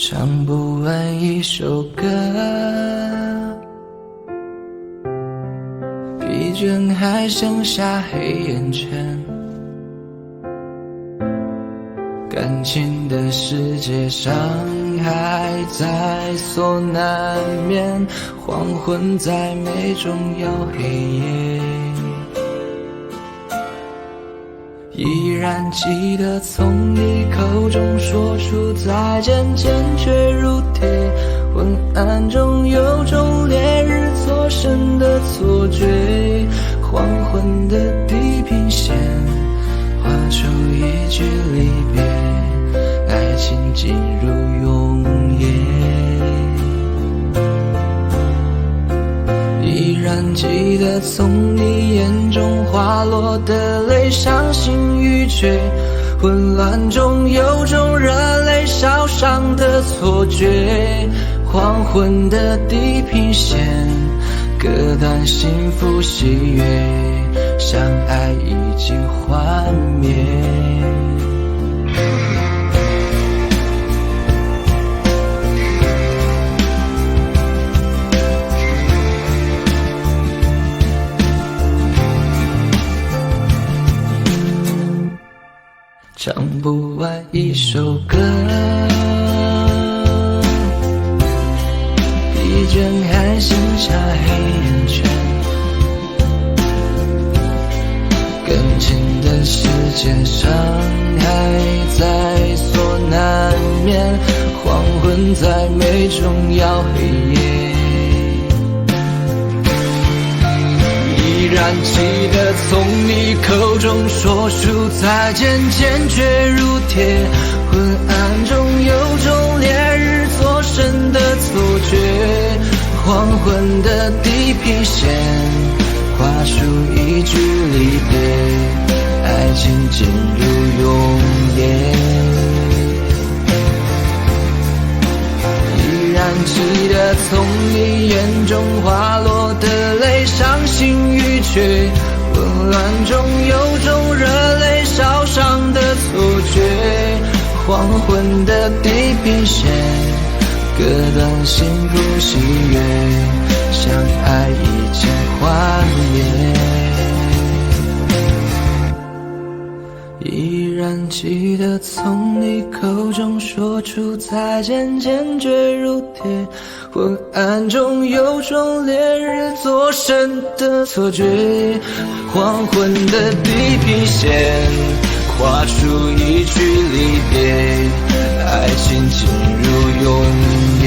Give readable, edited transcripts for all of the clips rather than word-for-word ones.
唱不完一首歌，疲倦还剩下黑眼圈。感情的世界伤害在所难免，黄昏在美中要黑夜。依然记得从你口中说出再见，坚决如铁。昏暗中有种烈日灼身的错觉，黄昏的地平线画出一句离别，爱情进入永夜。依然记得从你眼中滑落的泪，伤心欲绝，混乱中有种热泪烧伤的错觉。黄昏的地平线割断幸福喜悦，相爱已经幻灭。唱不完一首歌，疲倦还剩下黑眼圈。感情的世界伤害在所难免，黄昏在美中要黑夜。依然记得从你口中说出再见，坚决如铁。昏暗中有种烈日灼身的错觉，黄昏的地平线画出一句离别，爱情进入永夜。依然记得从你眼中滑落的泪，伤心欲绝，混乱中有种热泪烧伤的错觉。黄昏的地平线割断幸福喜悦，相爱已经幻灭。依然记得从你口中说出再见，坚决如铁。昏暗中有种烈日灼身的错觉，黄昏的地平线画出一句离别，爱情进入永夜。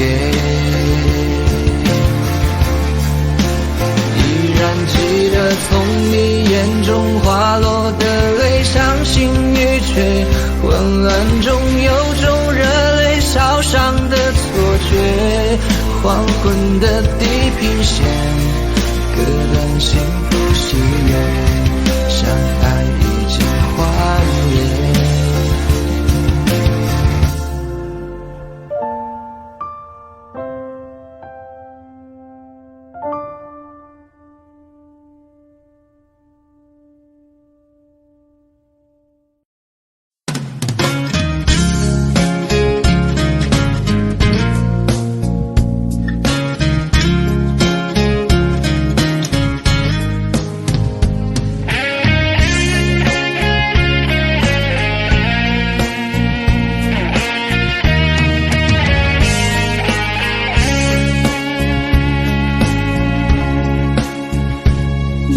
依然记得从你眼中滑落的泪，伤心欲绝，混乱中有种热泪烧伤的错觉。黄昏的地平线割断幸福喜悦，相爱已经幻灭。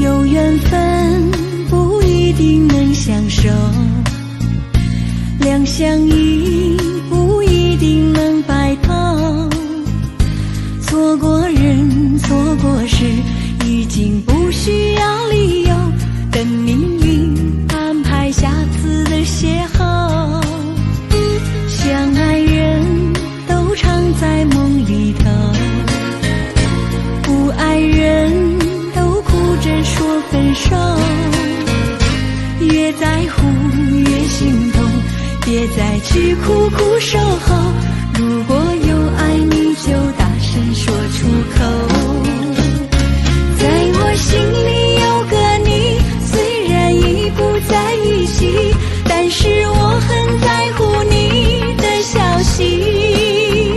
有缘分不一定能相守，两相依不一定能白头。错过人错过事已经不需要理由，等命运安排下次的邂逅。相爱人都常在梦里头，不爱人说分手，越在乎越心痛，别再去苦苦守候。如果有爱你就大声说出口，在我心里有个你，虽然已不在一起，但是我很在乎你的消息。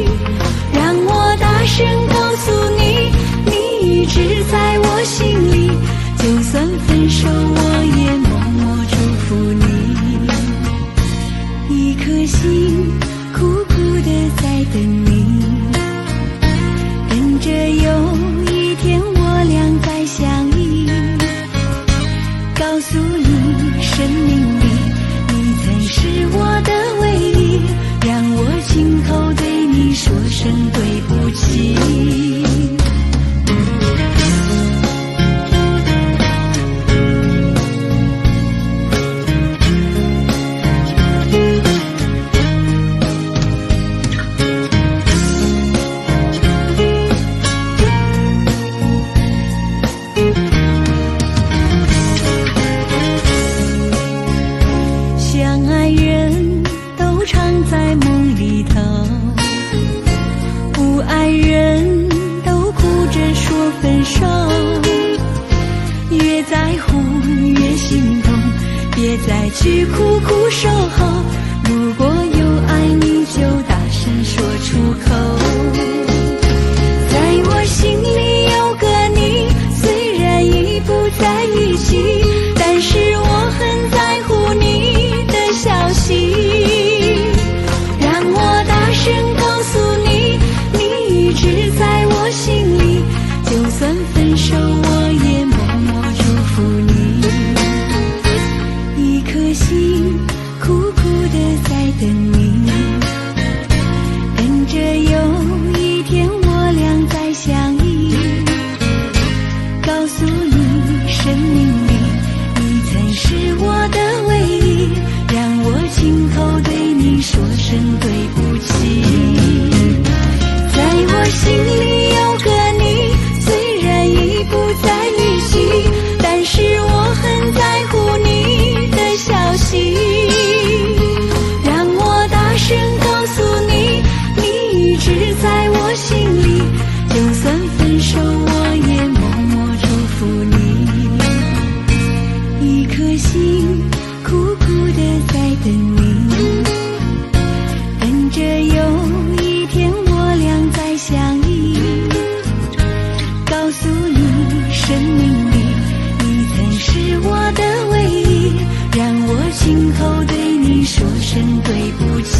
手，越在乎越心痛，别再去苦苦守候。如果有爱你就大声说出口。在我心里有个你，虽然已不在一起，但是我很在乎你的消息。让我大声告诉你，你一直在我心里，就算分手我也默默祝福你。一颗心苦苦地在等你，等着有一天我俩再相依。告诉你生命里你曾是我的唯一，让我亲口对你说声对不起。在我心里有个你，虽然已不在一起，但是我很在乎你的消息。让我大声告诉你，你一直在我心里，就算分手我也默默祝福你。一颗心苦苦地在等你，等着有一天我俩再相依。告诉你生命里你曾是我的唯一，让我亲口对你说声对不起。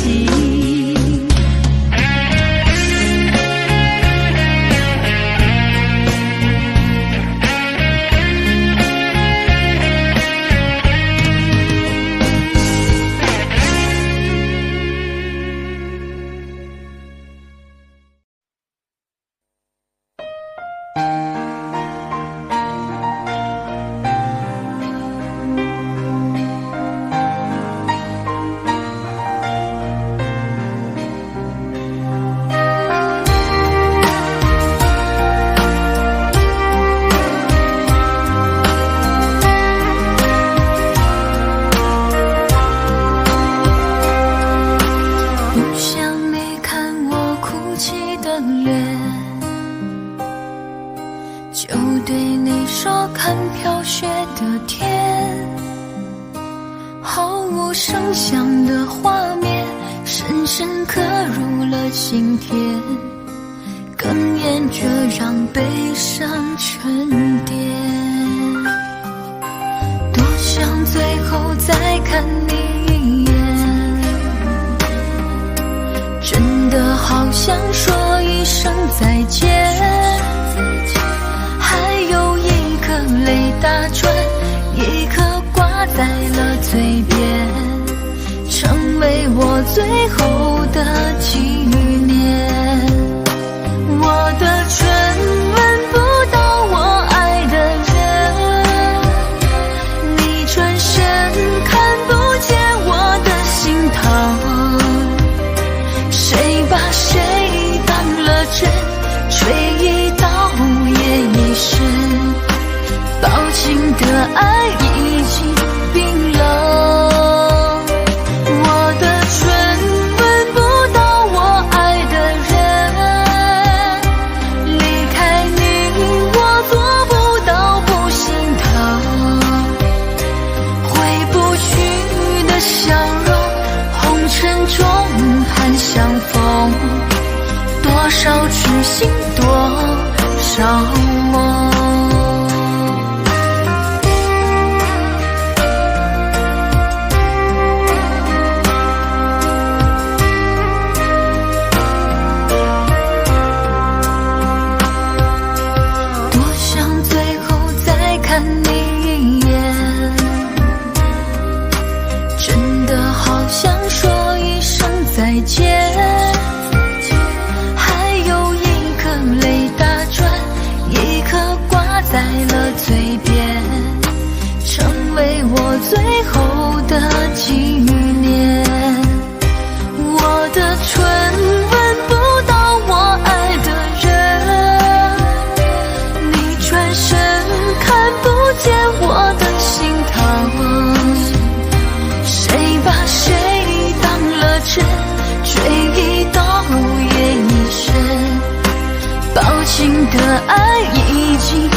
的爱已经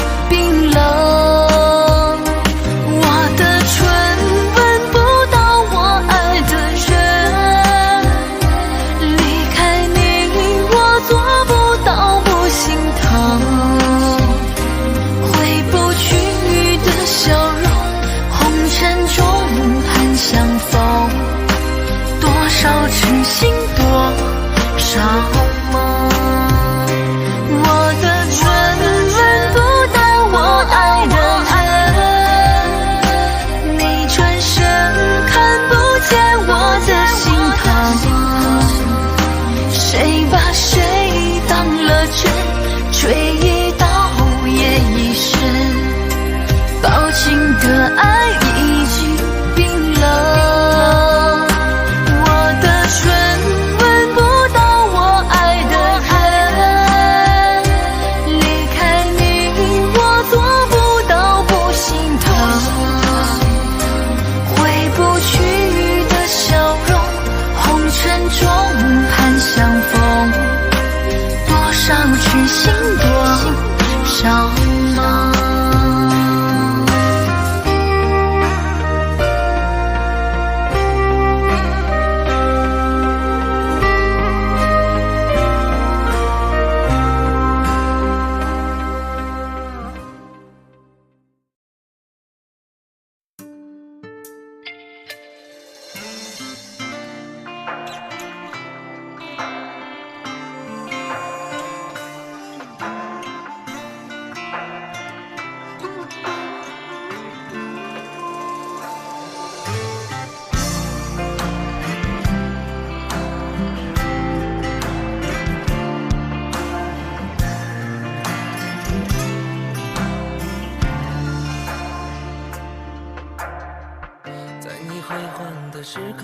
时刻，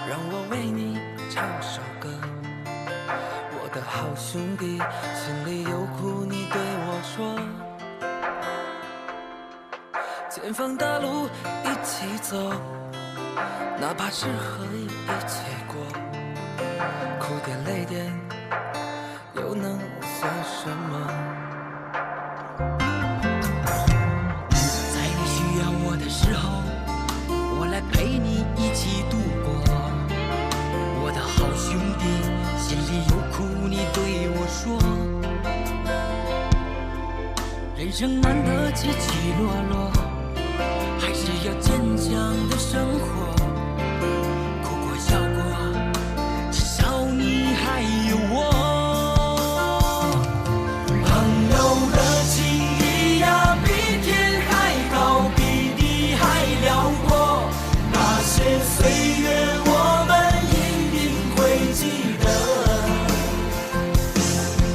让我为你唱首歌。我的好兄弟，心里有苦你对我说。前方大路一起走，哪怕是和一起过，哭点泪点又能算什么？在你需要我的时候，我来陪你一起度过。我的好兄弟，心里有苦你对我说。人生难得起起落落，还是要坚强的生活。哭过笑过，至少你还有我。朋友的情谊呀，比天还高，比地还辽阔。那些岁月我们一定会记得。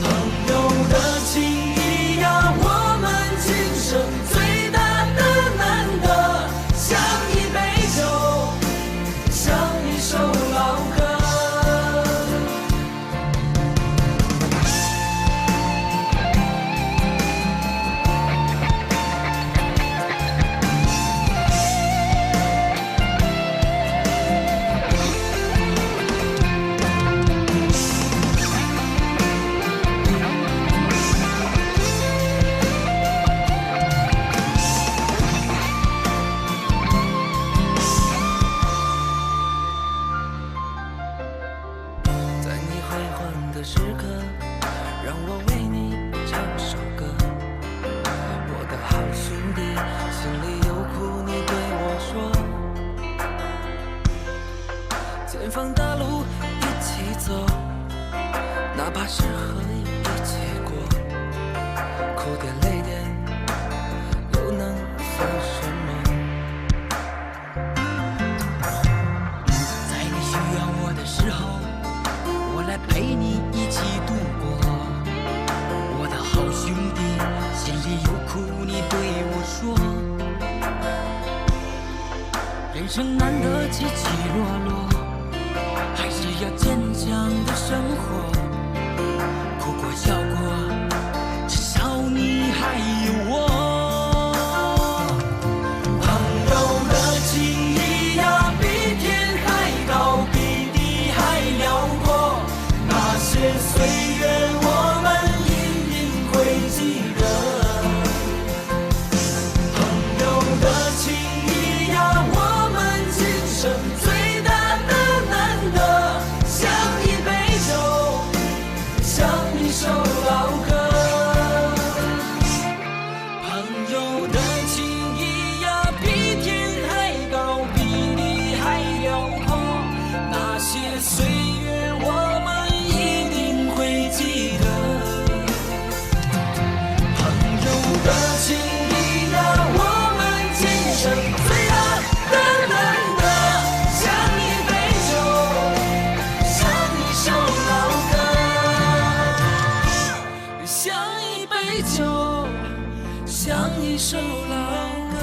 朋友的情谊呀，我们今生最大的难得，像一杯酒，像一首老歌。在你辉煌的时刻，让我为你唱首歌。我的好兄弟，心里有苦你对我说。前方大路一起走，哪怕是和一起过，哭点泪点又能算什么？在你需要我的时候，我来陪你一起度过。我的好兄弟，心里有苦你对我说。人生难得起起落落，还是要坚强的生活。哭过笑过，至少你还有我。朋友的情谊呀，比天还高，比地还辽阔。那些岁月我们一定会记得。朋友的情谊呀，我们今生最大的难得，像一杯酒，像一首老歌。朋友的情谊呀，比天还高，比地还辽阔。那些岁月我们一定会记得。朋友的情谊呀，我们今生最大的难得，像一杯酒，像一首老歌，像一杯酒，像一首老歌。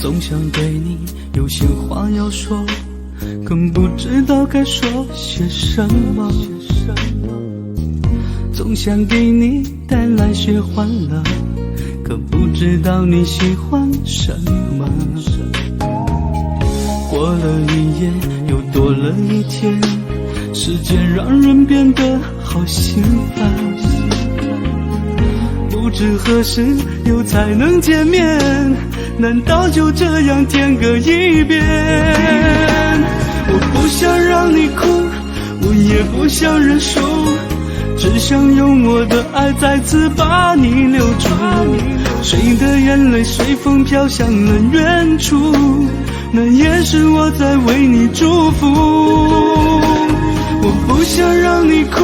总想对你有些话要说，更不知道该说些什么。总想给你带来些欢乐，可不知道你喜欢什么。过了一夜，又多了一天，时间让人变得好心烦。不知何时又才能见面，难道就这样天各一边？我不想让你哭，我也也不想认输，只想用我的爱再次把你留住。谁的眼泪随风飘向了远处，那也是我在为你祝福。我不想让你哭，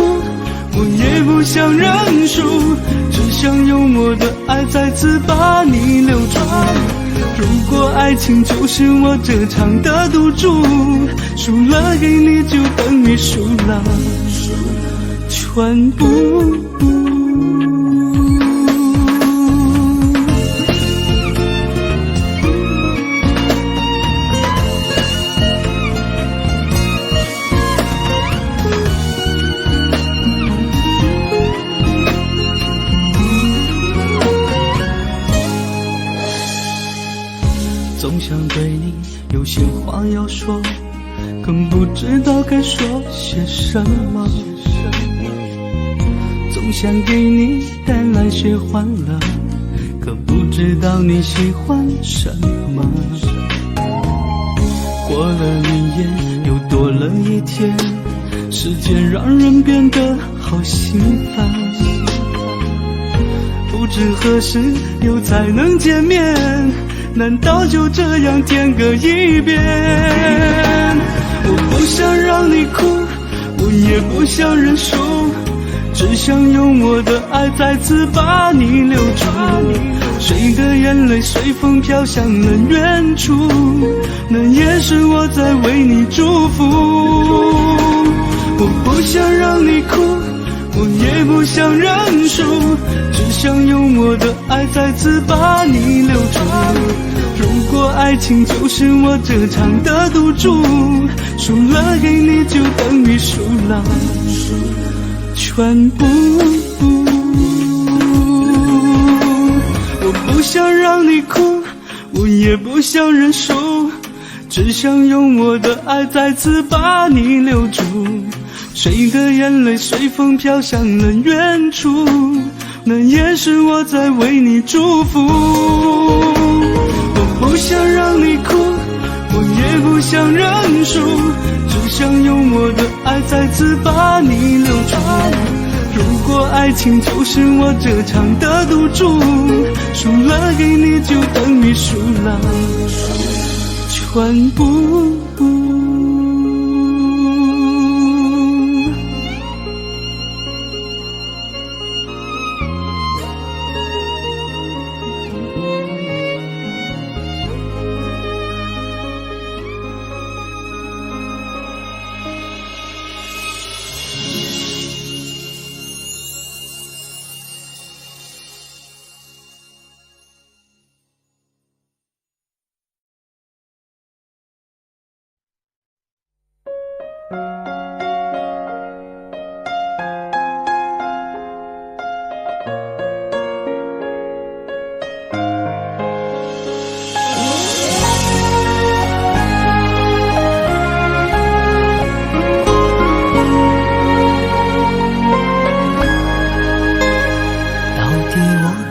我也不想认输，只想用我的爱再次把你留住。如果爱情就是我这场的赌注，输了给你就等于输了全部。总想对你有些话要说，更不知道该说些什么。总想给你带来些欢乐，可不知道你喜欢什么。过了一夜，又多了一天，时间让人变得好心烦。不知何时又才能见面，难道就这样天各一边？我不想让你哭，我也不想认输，只想用我的爱再次把你留住。谁的眼泪随风飘向了远处，那也是我在为你祝福。我不想让你哭，我也不想认输，只想用我的爱再次把你留住。如果爱情就是我这场的赌注，输了给你就等于输了全部。我不想让你哭，我也不想认输，只想用我的爱再次把你留住。谁的眼泪随风飘向了远处，那也是我在为你祝福。我不想让你哭，我也不想认输，只想用我的爱再次把你留住。如果爱情就是我这场的赌注，输了给你就等于输了全部。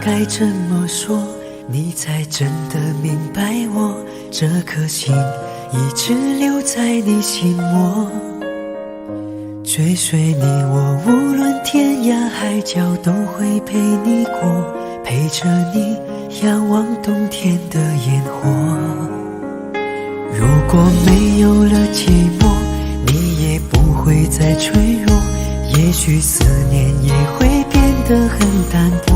该怎么说你才真的明白我？这颗心一直留在你心窝，追随你我无论天涯海角都会陪你过，陪着你仰望冬天的烟火。如果没有了寂寞，你也不会再脆弱，也许思念也会变得很淡薄。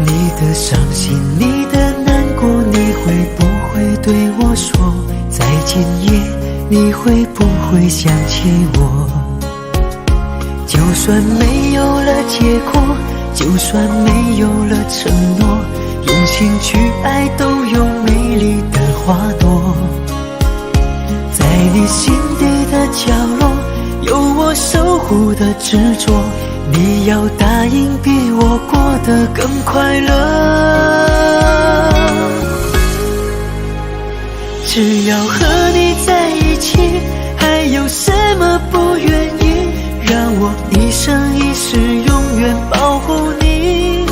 你的伤心，你的难过，你会不会对我说？在今夜，你会不会想起我？就算没有了结果，就算没有了承诺，用心去爱都有美丽的花朵。在你心底的角落，有我守护的执着，你要答应比我过得更快乐。只要和你在一起，还有什么不愿意？让我一生一世永远保护你。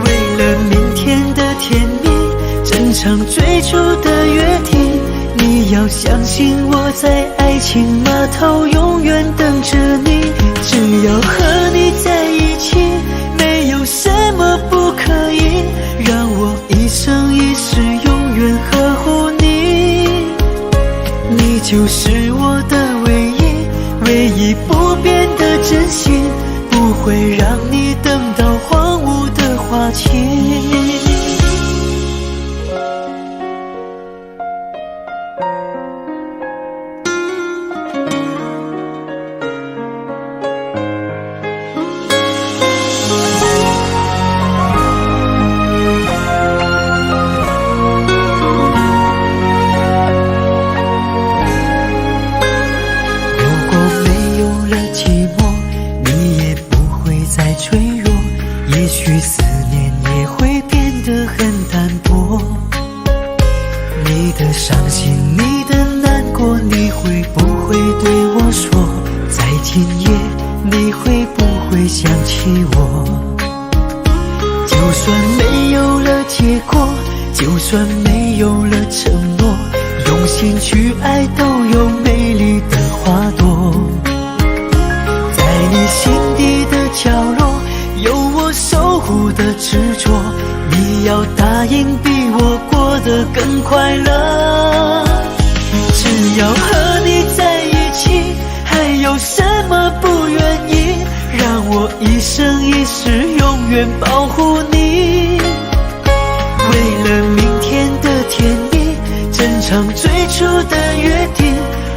为了明天的甜蜜，珍藏最初的约定，你你要相信我在爱情码头永远等着你。只要和你在一起，没有什么不可以，让我一生一世永远呵护你。你就是我的唯一，唯一不变的真心，不会让你等到荒芜的花期。也许思念也会变得很淡薄，你的伤心，你的难过，你会不会对我说在今夜，你会不会想起我？就算没有了结果，就算没有了承诺，用心去爱都有美丽的花朵。在你心底的角落，有我守护的执着，你要答应比我过得更快乐。只要和你在一起，还有什么不愿意？让我一生一世永远保护你。为了明天的甜蜜，珍藏最初的约定，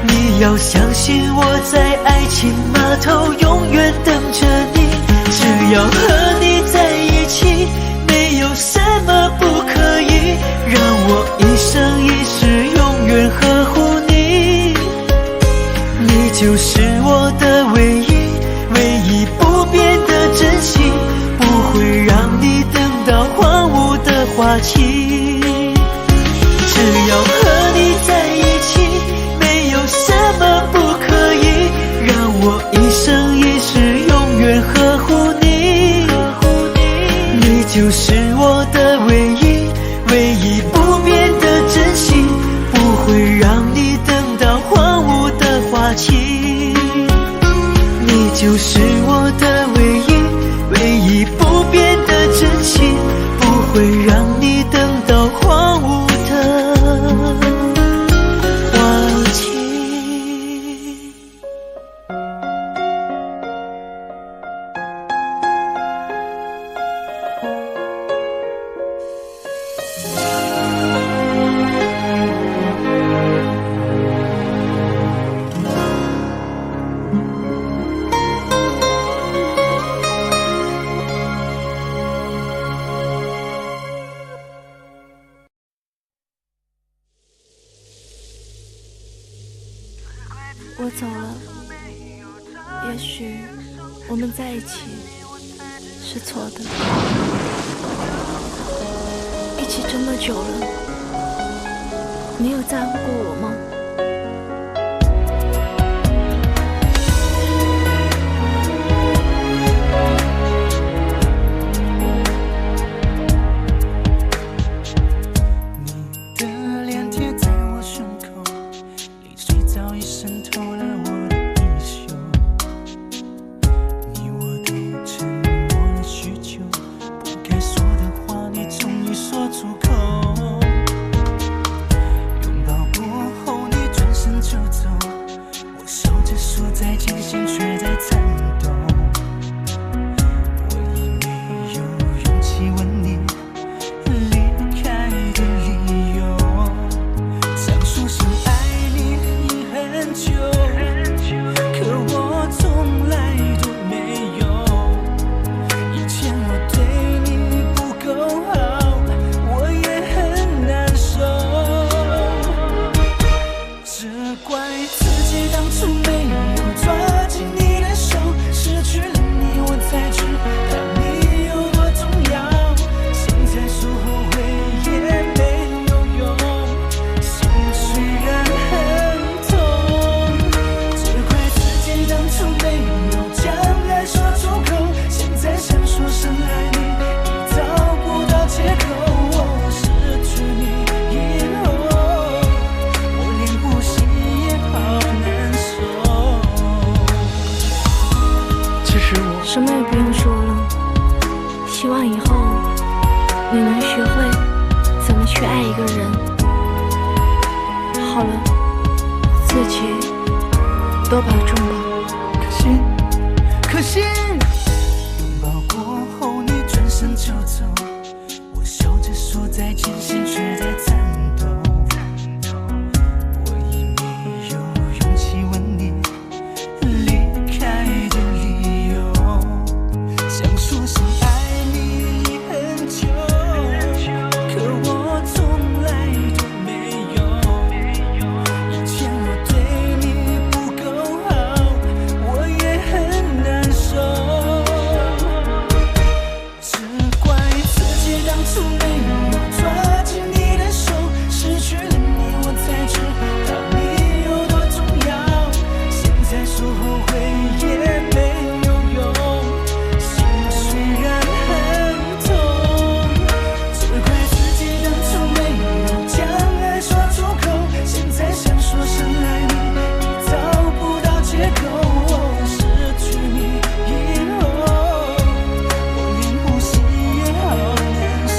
你要相信我在爱情码头永远等着你。只要和你在一起，没有什么不可以，让我一生一世永远呵护你。你就是我的唯一，唯一不变的真心，不会让你等到荒芜的花期。只要和你在一起，没有什么不可以，让我一生一世永远呵护你。你就是我的唯一，唯一不变的真心，不会让你等到荒芜的花期。你就是我的唯一，唯一不变的真心，不会让你等到荒芜的花期。我走了，也许我们在一起是错的。一起这么久了，你有在乎过我吗？拥抱过后好了，自己多保重吧。可惜，拥抱过后你转身就走，我笑着说再见，心却在颤抖。我已没有勇气问你离开的理由，想说声爱你已很久，可我从来都没有。以前我对你不够好，我也很难受，只怪自己当初没有抓紧你的手，失去了你我才知道你有多重要。现在说后悔也没有用，心虽然很痛，只怪自己当初没有将爱说出口，现在想说声爱你已找不到借口。失去你以后，我连呼吸也好难受。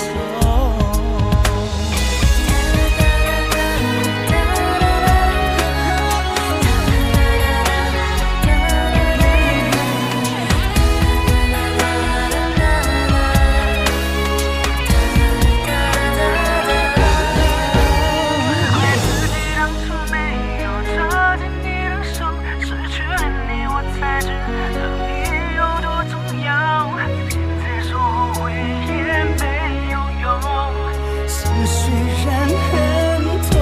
怪自己当初没有抓紧你的手，失去了你我才知道你有多重要。现在说后悔也没有用。心虽然很痛，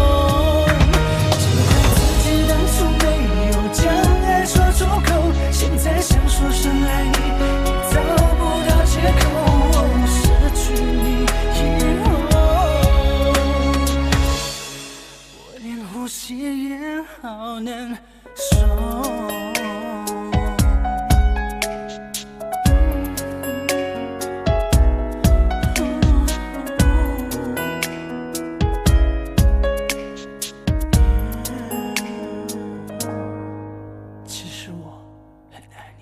只怪自己当初没有将爱说出口，现在想说声爱你已找不到借口。失去你以后，我连呼吸也好难受。其实我很爱你。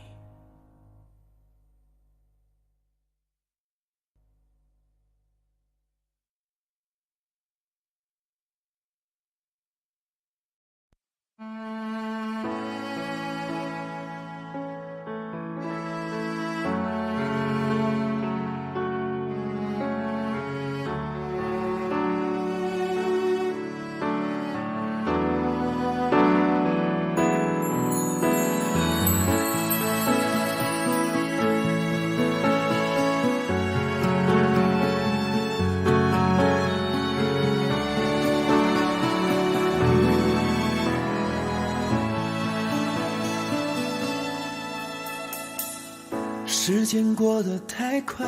时间过得太快，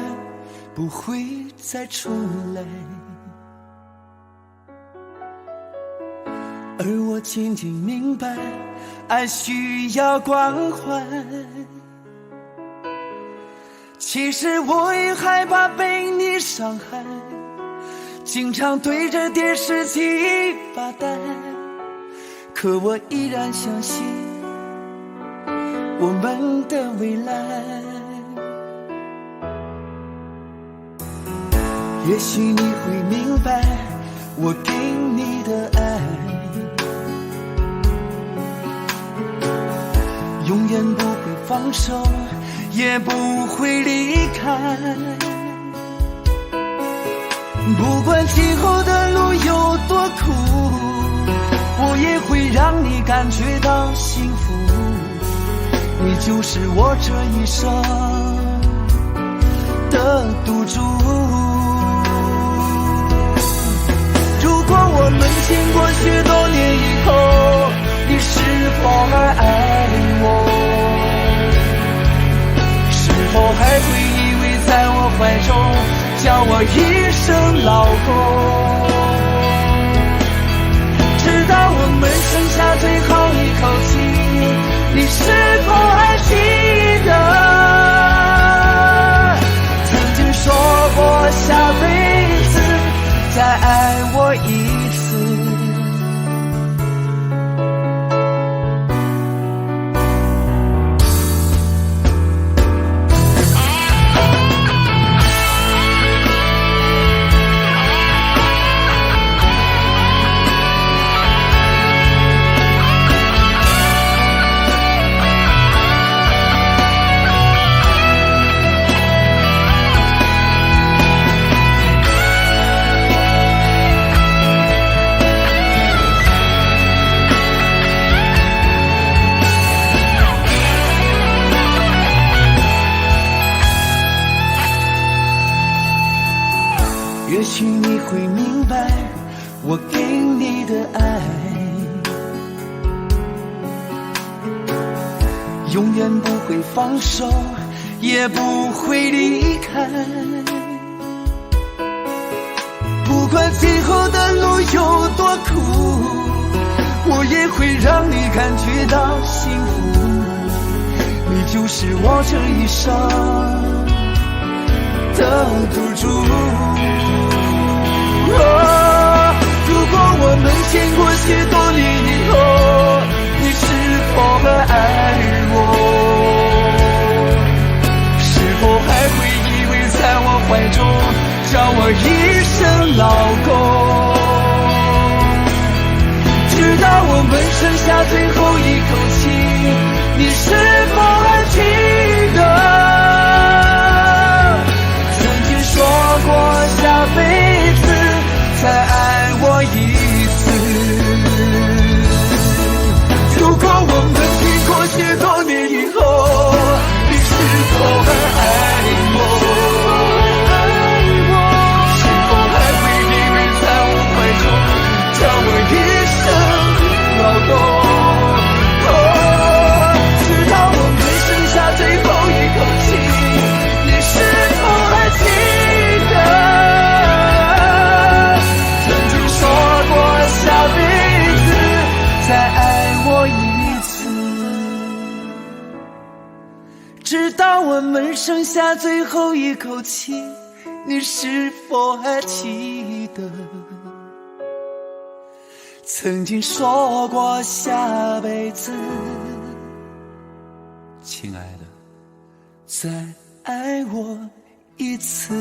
不会再出来，而我渐渐明白，爱需要关怀。其实我也害怕被你伤害，经常对着电视机发呆，可我依然相信我们的未来。也许你会明白我给你的爱，永远不会放手，也不会离开。不管今后的路有多苦，我也会让你感觉到幸福。你就是我这一生的赌注。如果我们经过许多年以后，你是否还爱我？是否还会依偎在我怀中，叫我一声老公？直到我们剩下最后一口气，你是否还记得曾经说过下辈子再爱我一次？我给你的爱，永远不会放手，也不会离开。不管最后的路有多苦，我也会让你感觉到幸福。你就是我这一生的赌注。如果我们经过许多年以后，你是否还爱我？是否还会依偎在我怀中，叫我一声老公？直到我们剩下最后一口气，你是否还记得曾经说过下辈子再爱我一次？如果我们经过许多年以后，你是否还爱我？是否还会依偎在我怀中，叫我一声老公？直到我们剩下最后一口气，你是否还记得曾经说过下辈子再爱我一次？直到我们剩下最后一口气，你是否还记得曾经说过下辈子，亲爱的，再爱我一次？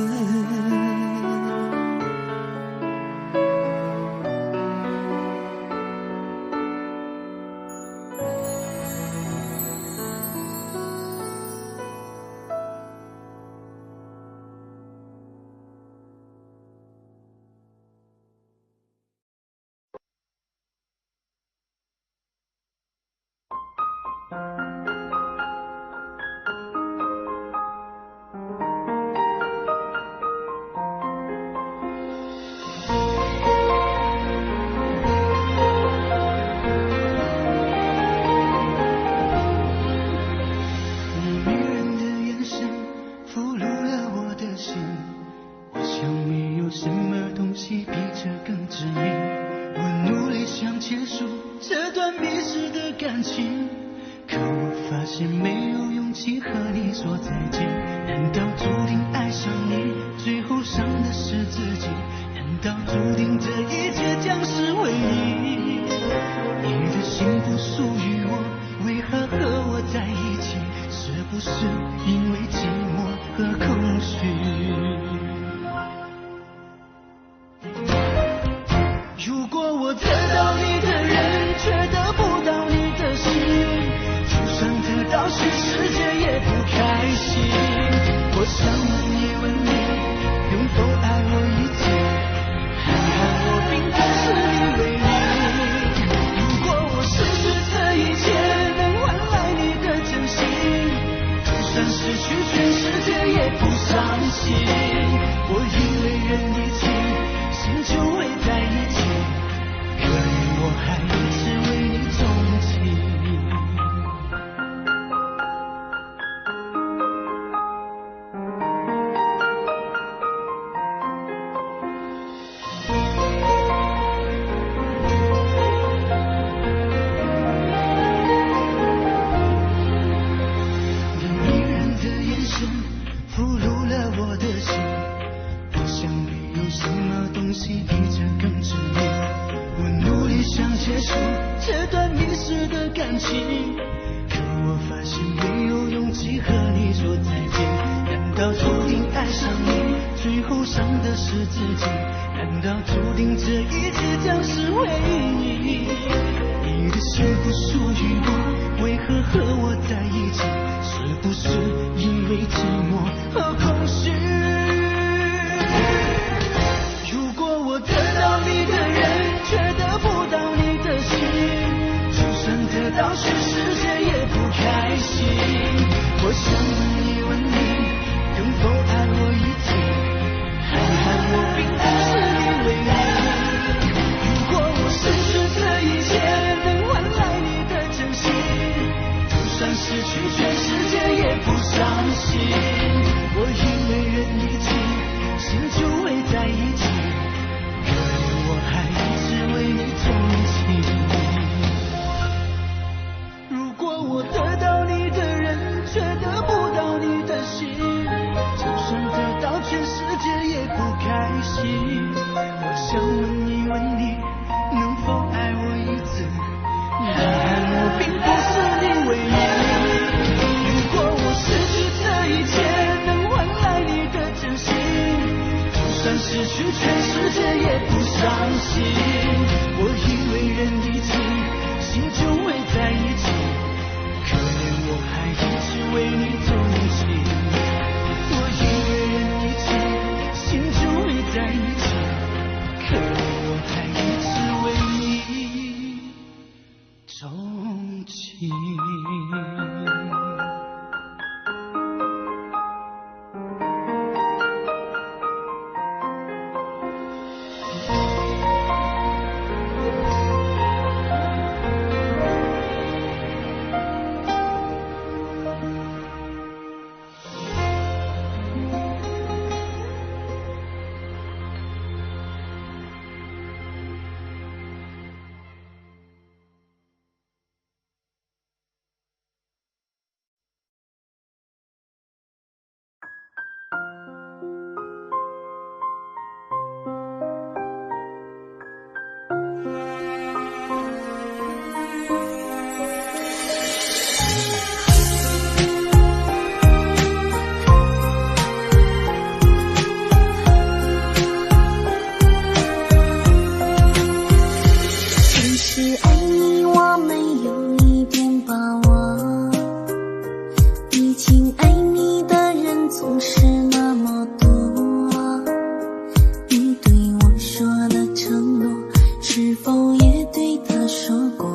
否也对他说过，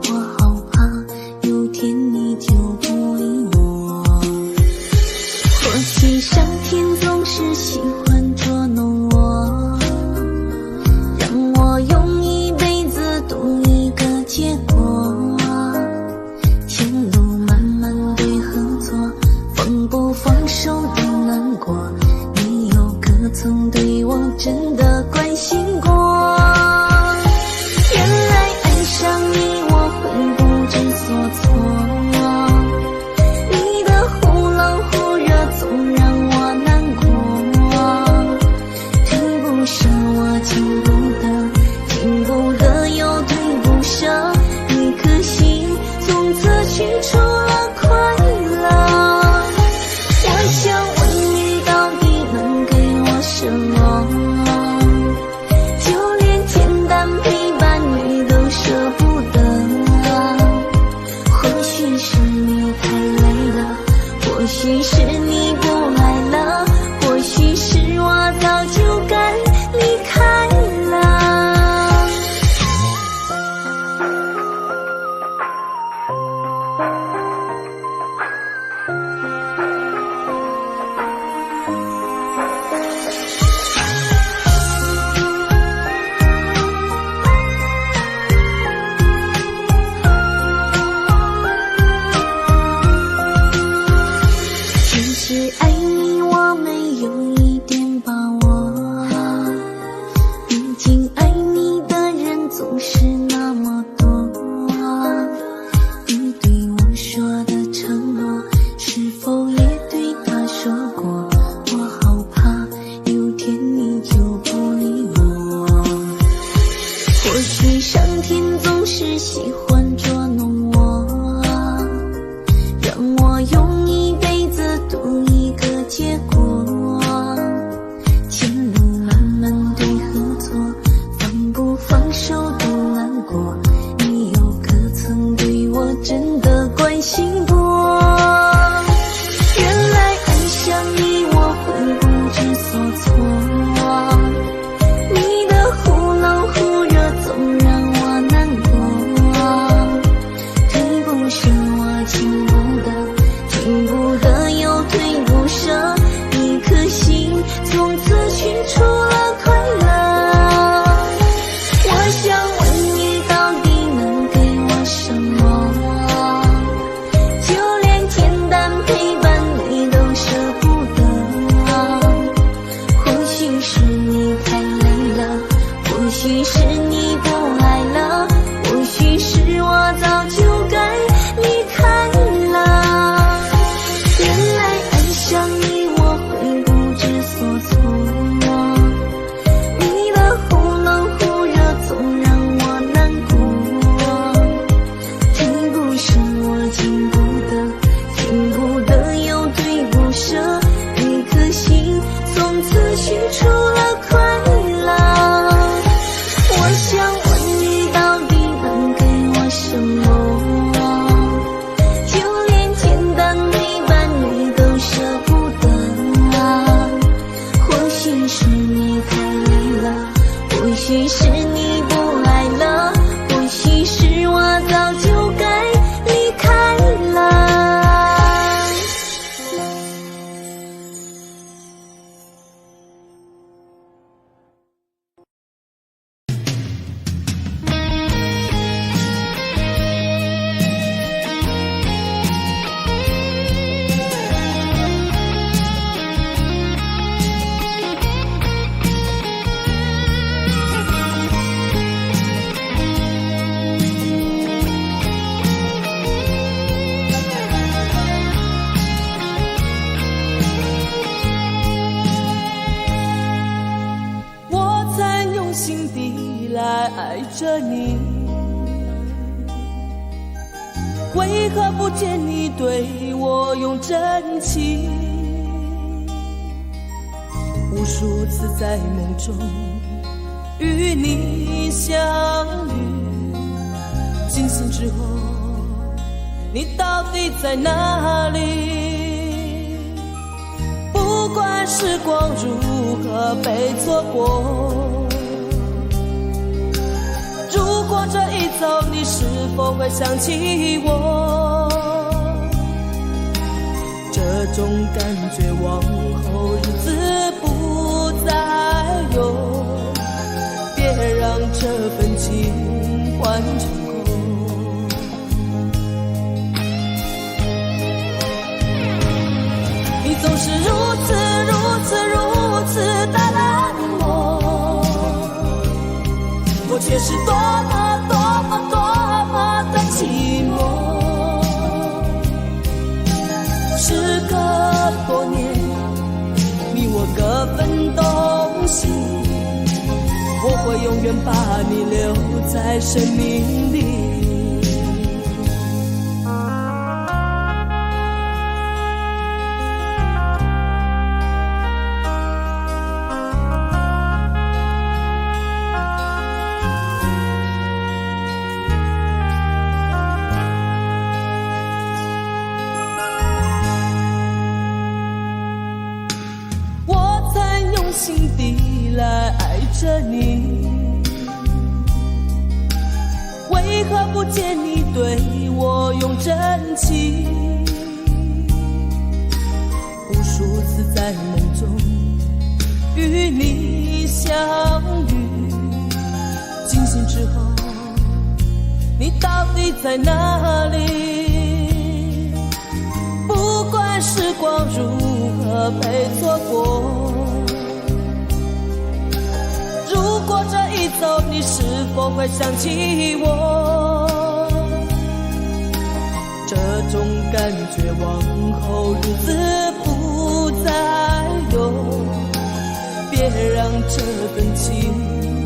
我好怕有天你就不理我。或许上天总是喜欢捉弄我，让我用一辈子赌一个结果。前路漫漫对和错，放不放手都难过。你又可曾对我真的关心过？原来爱上你我会不知所措，你的忽冷忽热总让我难过。退不舍我进不得，进不得又退不舍，一颗心从此去除了快乐。我想问你到底能给我什么？就连简单陪伴你都舍不得。或许是你太累了，或许是你不来了，或许是我早就该离开了。其实爱你我没有一点把握，毕竟爱你的人总是那么多。你对我说的承诺，是否也对他说过？我好怕有天你就不理我。或许上天总是喜欢捉弄我，让我用一辈子赌一个结果。前路漫漫对和错，放不放手都难过。你又可曾对我真的关心过？原来爱上你我会不知所措，你的忽冷忽热总让我难过。退不舍我进不得，进不得又退不舍，一颗心从此去除了快乐。我想问你到底能给我什么？就连简单陪伴你都舍不得。或许是你太累了，或许是你不来了，或许是我早就该离开了。原来爱上你我会不知所措，你的忽冷忽热总让我难过。退不舍我进不得，进不得又退不舍，一颗心从此去除了快乐。我想问你到底能给我什么？就连简单陪伴你都舍不得。或许是你太累了，或许是你不来了，或许是我早就该离开了。我在用心地来爱着你，为何不见你对我用真情？无数次在梦中与你相遇，惊醒之后，你到底在哪里？不管时光如何被错过，如走，你是否会想起我？这种感觉往后日子不再有，别让这份情换成空。你总是如此的冷漠，我却是多么的寂寞。时隔多年，你我各分东西，我会永远把你留在生命里。心底来爱着你，为何不见你对我用真情？无数次在梦中与你相遇，惊醒之后，你到底在哪里？不管时光如何被错过，如果这一走，你是否会想起我？这种感觉往后日子不再有，别让这份情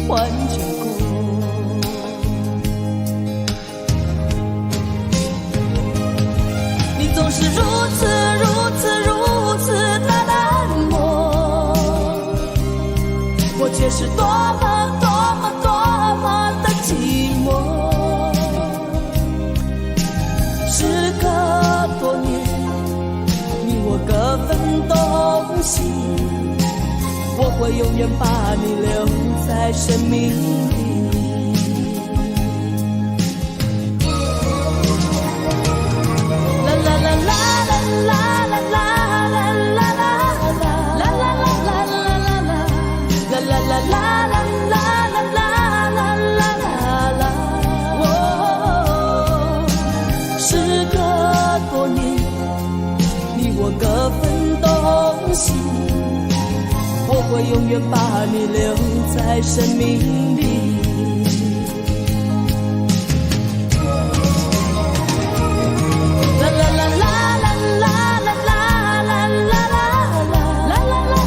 换成空。你总是如此的冷漠，我却是多么的寂寞。时隔多年，你我各分东西，我会永远把你留在生命里。啦啦啦啦啦啦啦啦。我会永远把你留在生命里。啦啦啦啦啦啦啦啦啦啦啦啦啦啦啦啦啦。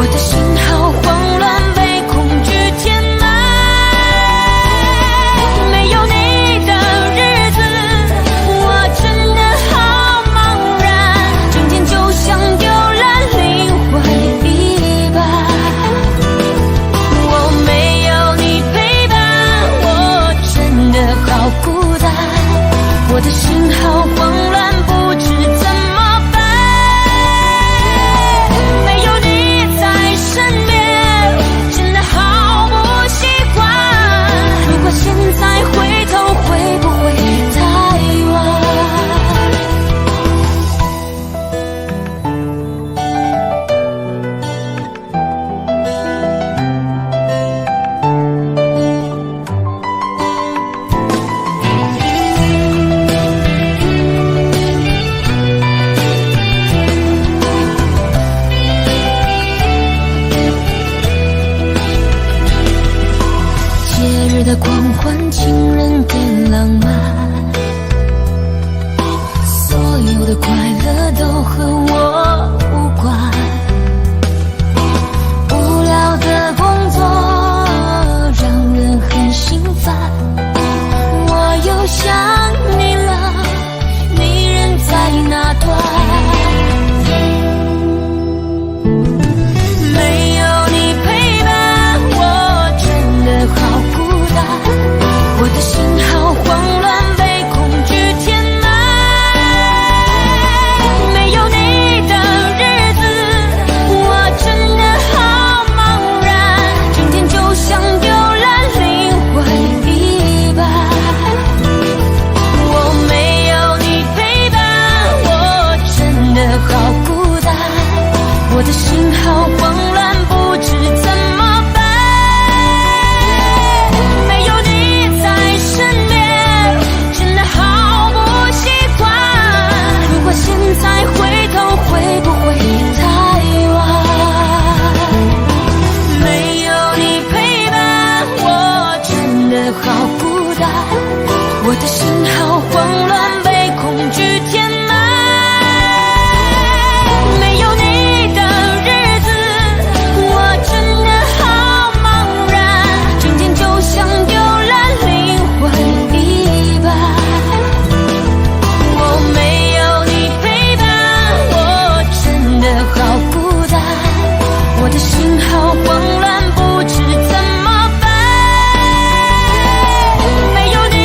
我的心好慌乱，被恐惧填满。的狂欢，情人变浪漫，所有的快乐都和我无关。无聊的工作让人很心烦，我又想你了，你人在哪端？没有你陪伴，我真的好孤单，我的心好慌乱，被恐惧填满。没有你的日子，我真的好茫然，今天就像丢了灵魂一般。我没有你陪伴，我真的好孤单，我的心好慌乱，不知怎么办。没有你在身边，真的好不习惯。如果现在回头，会不会太晚？没有你陪伴，我真的好孤单，我的心好慌乱，被恐惧填满。没有你的日子，我真的好茫然，今天就像丢了灵魂一般。我没有你陪伴，我真的好孤单，我的心好慌乱，不知怎么办。没有你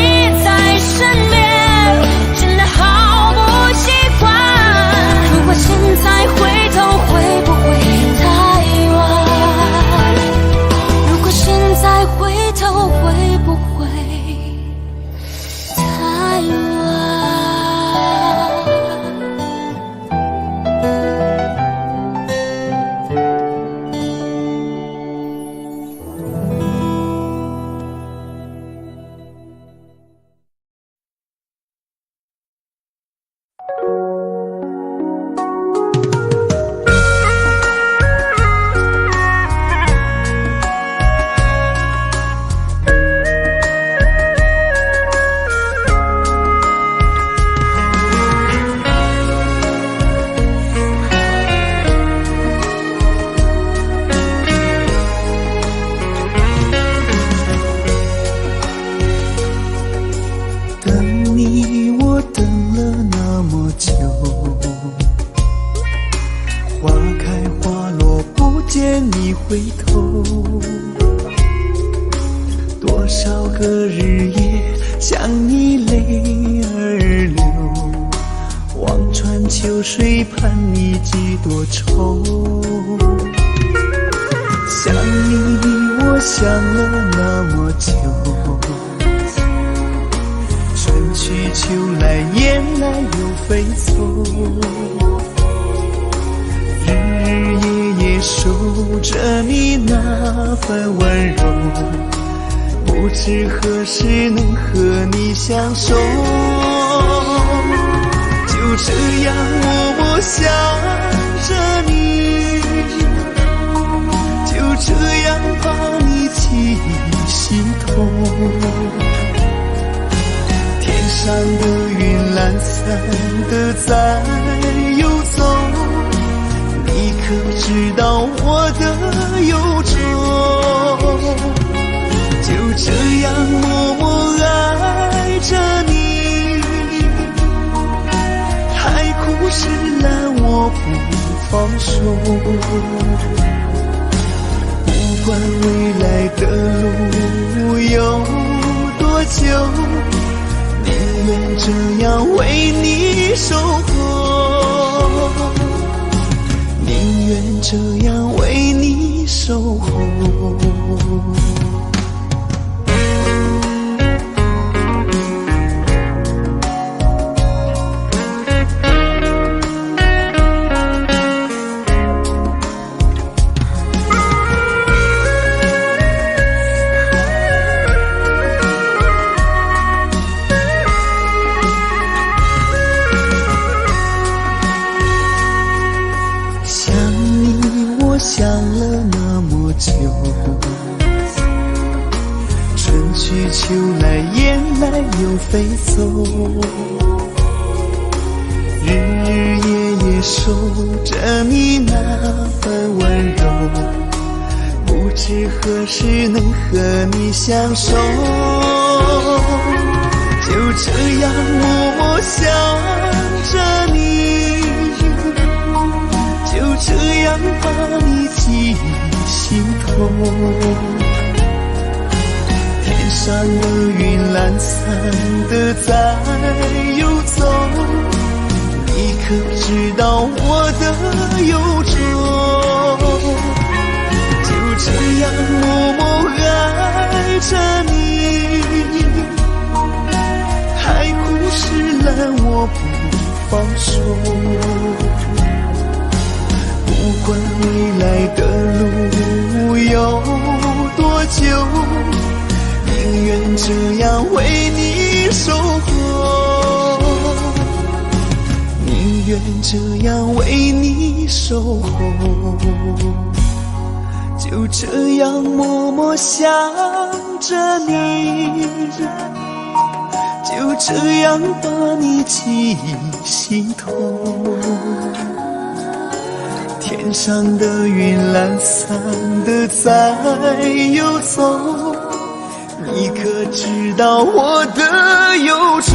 在身边，真的好不习惯。如果现在回头，会不会太晚？如果现在回头，会不会太晚？等你，我等了那么久，花开花落不见你回头，多少个日夜想你泪儿流，望穿秋水盼你几多愁。想你，我想了那么久，春去秋来，雁来又飞走，日日夜夜守着你那份温柔，不知何时能和你相守。就这样默默想着你，就这样把你记心头。天上的云懒散的在游走，你可知道我的忧愁？就这样默默爱着你，海枯石烂我不放手。不管未来的路有多久，宁愿这样为你守候，宁愿这样为你守候。想你，我想了那么久，去秋来燕来又飞走，日日夜夜守着你那份温柔，不知何时能和你相守，就这样默默想着你，就这样把你记心头。天上的云懒散的在游走，你可知道我的忧愁？就这样默默爱着你，海枯石烂我不放手，不管未来的路有多久，宁愿这样为你守候，宁愿这样为你守候，就这样默默想着你，就这样把你记心头。天上的云懒散的在游走，你可知道我的忧愁？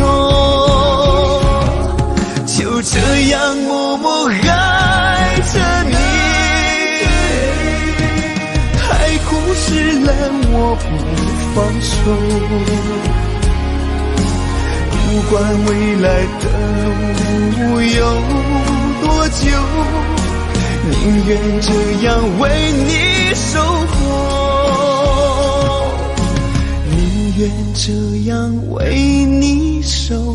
就这样默默爱着你，海枯石烂我不放手，不管未来的路有多久，宁愿这样为你守候，宁愿这样为你守候。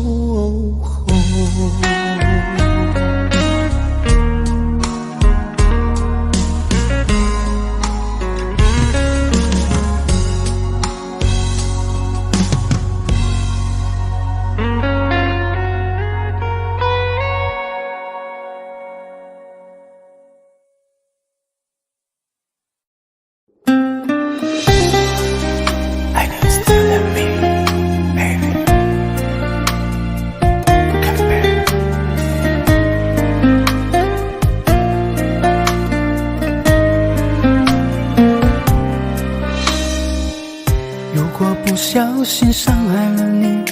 不小心伤害了你，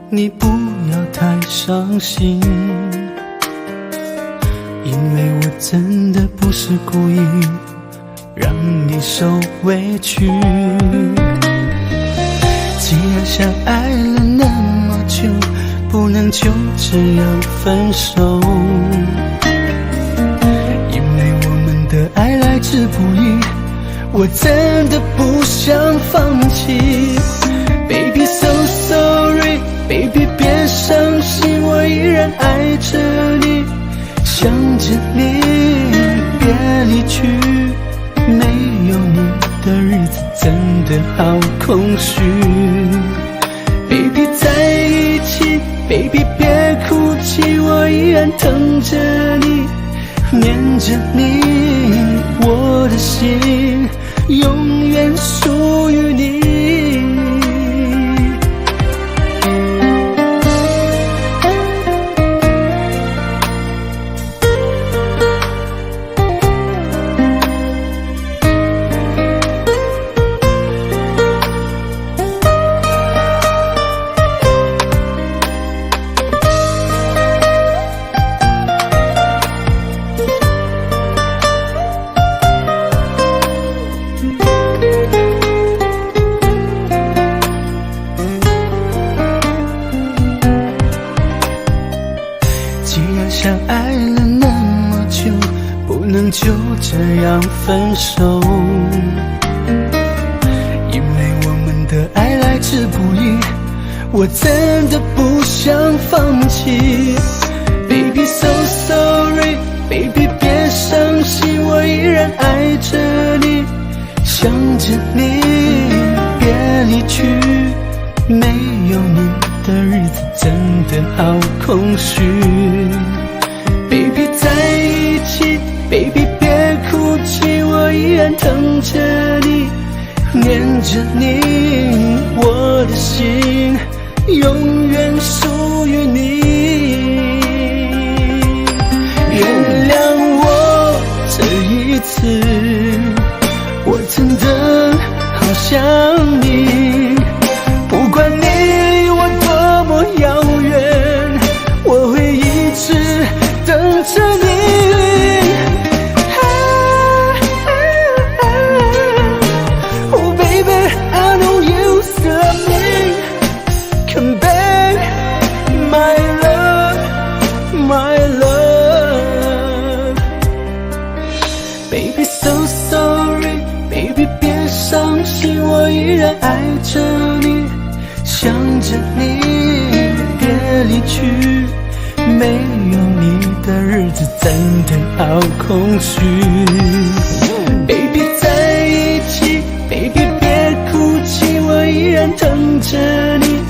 你不要太伤心，因为我真的不是故意让你受委屈。既然相爱了那么久，不能就这样分手，因为我们的爱来之不易，我真的不想放弃。 Baby so sorry Baby 别伤心，我依然爱着你，想着你，别离去，没有你的日子真的好空虚。 Baby 在一起 Baby 别哭泣，我依然疼着你，念着你，我的心永远属于你。相爱了那么久，不能就这样分手，因为我们的爱来之不易，我真的不想放弃。Baby so sorry Baby 别伤心，我依然爱着你，想着你，别离去，没有你的日子真的好空虚。 Baby 在一起 Baby 别哭泣，我依然疼着你，念着你，我想着你别离去，没有你的日子真的好空虚。Baby 在一起 Baby 别哭泣，我依然等着你，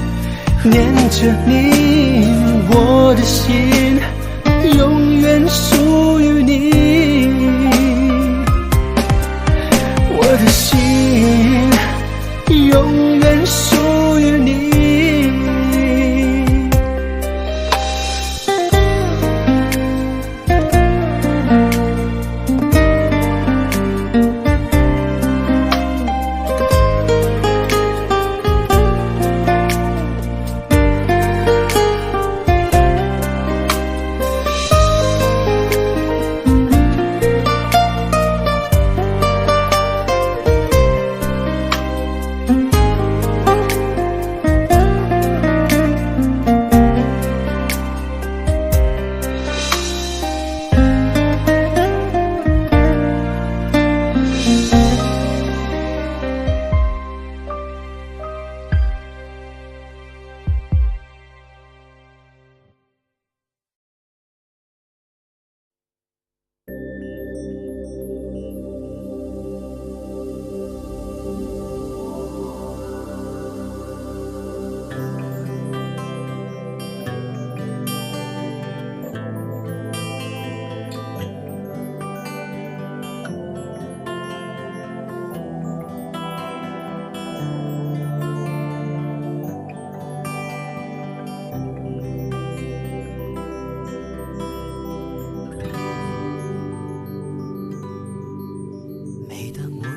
念着你，我的心永远属于你，我的心永远属于你。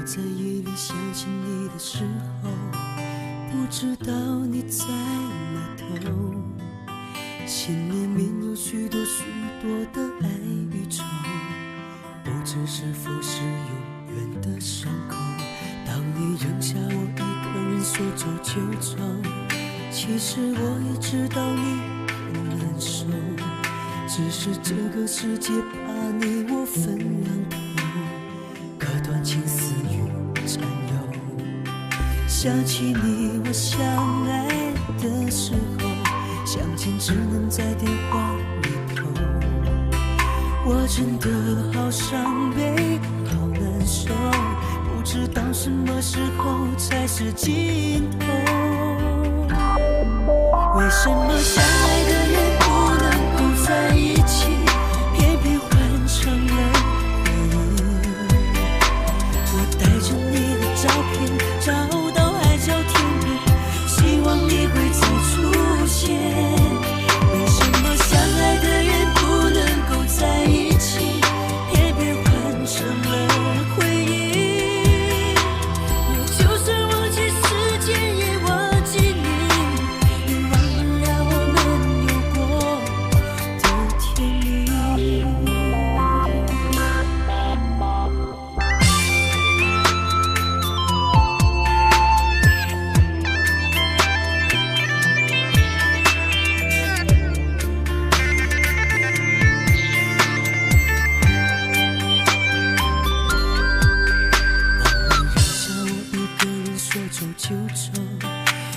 在夜里想起你的时候，不知道你在哪头，心里面有许多的爱与愁，不知是否是永远的伤口。当你扔下我一个人说走就走，其实我也知道你很难受，只是这个世界把你我分两头，可断情丝缠绕。想起你我相爱的时候，相见只能在电话里头，我真的好伤悲好难受，不知道什么时候才是尽头。为什么相爱的人不能够在一起，偏偏换成了带着你的照片，找到海角天边，希望你会再出现。为什么相爱的人不能够在一起，偏偏换成了回忆？我就算忘记时间，也忘记你，也忘不了我们有过的甜蜜。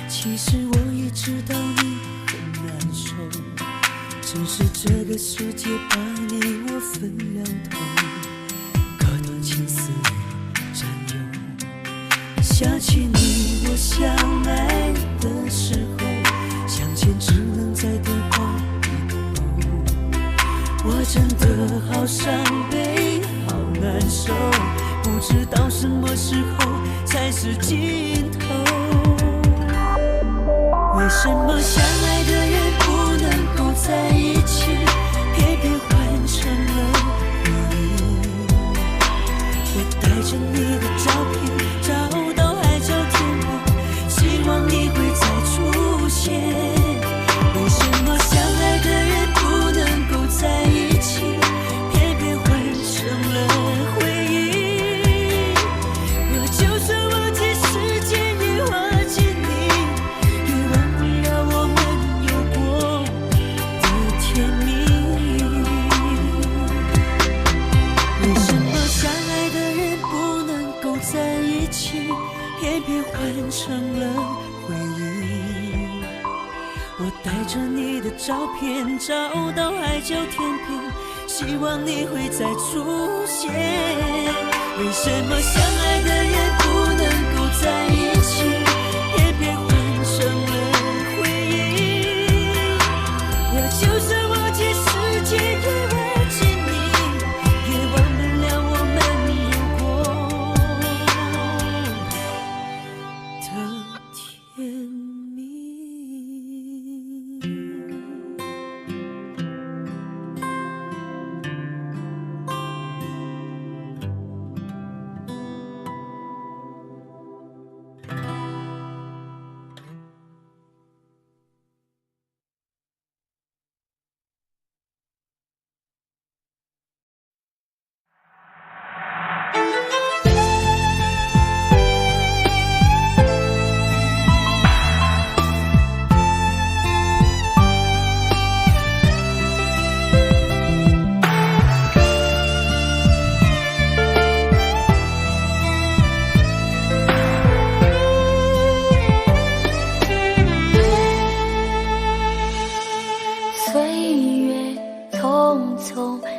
其实我也知道你很难受，只是这个世界把你我分两头，可断情丝缠绕。想起你我相爱的时候，相见只能在电话里头，我真的好伤悲好难受，不知道什么时候才是尽头。为什么相爱的人不能够在一起，偏偏换成了回忆？我带着你的照片，找到海角天边，希望你会再出现。为什么相爱的人不能够在一起，偏偏换成了回忆？我就算忘记时间，也忘记你，也忘不了我们带着你的照片找到海角天边，希望你会再出现。为什么相爱的人不能够在一起，偏偏换成了回忆？我就算忘记时间，也忘记你，也忘不了我们有过的甜蜜。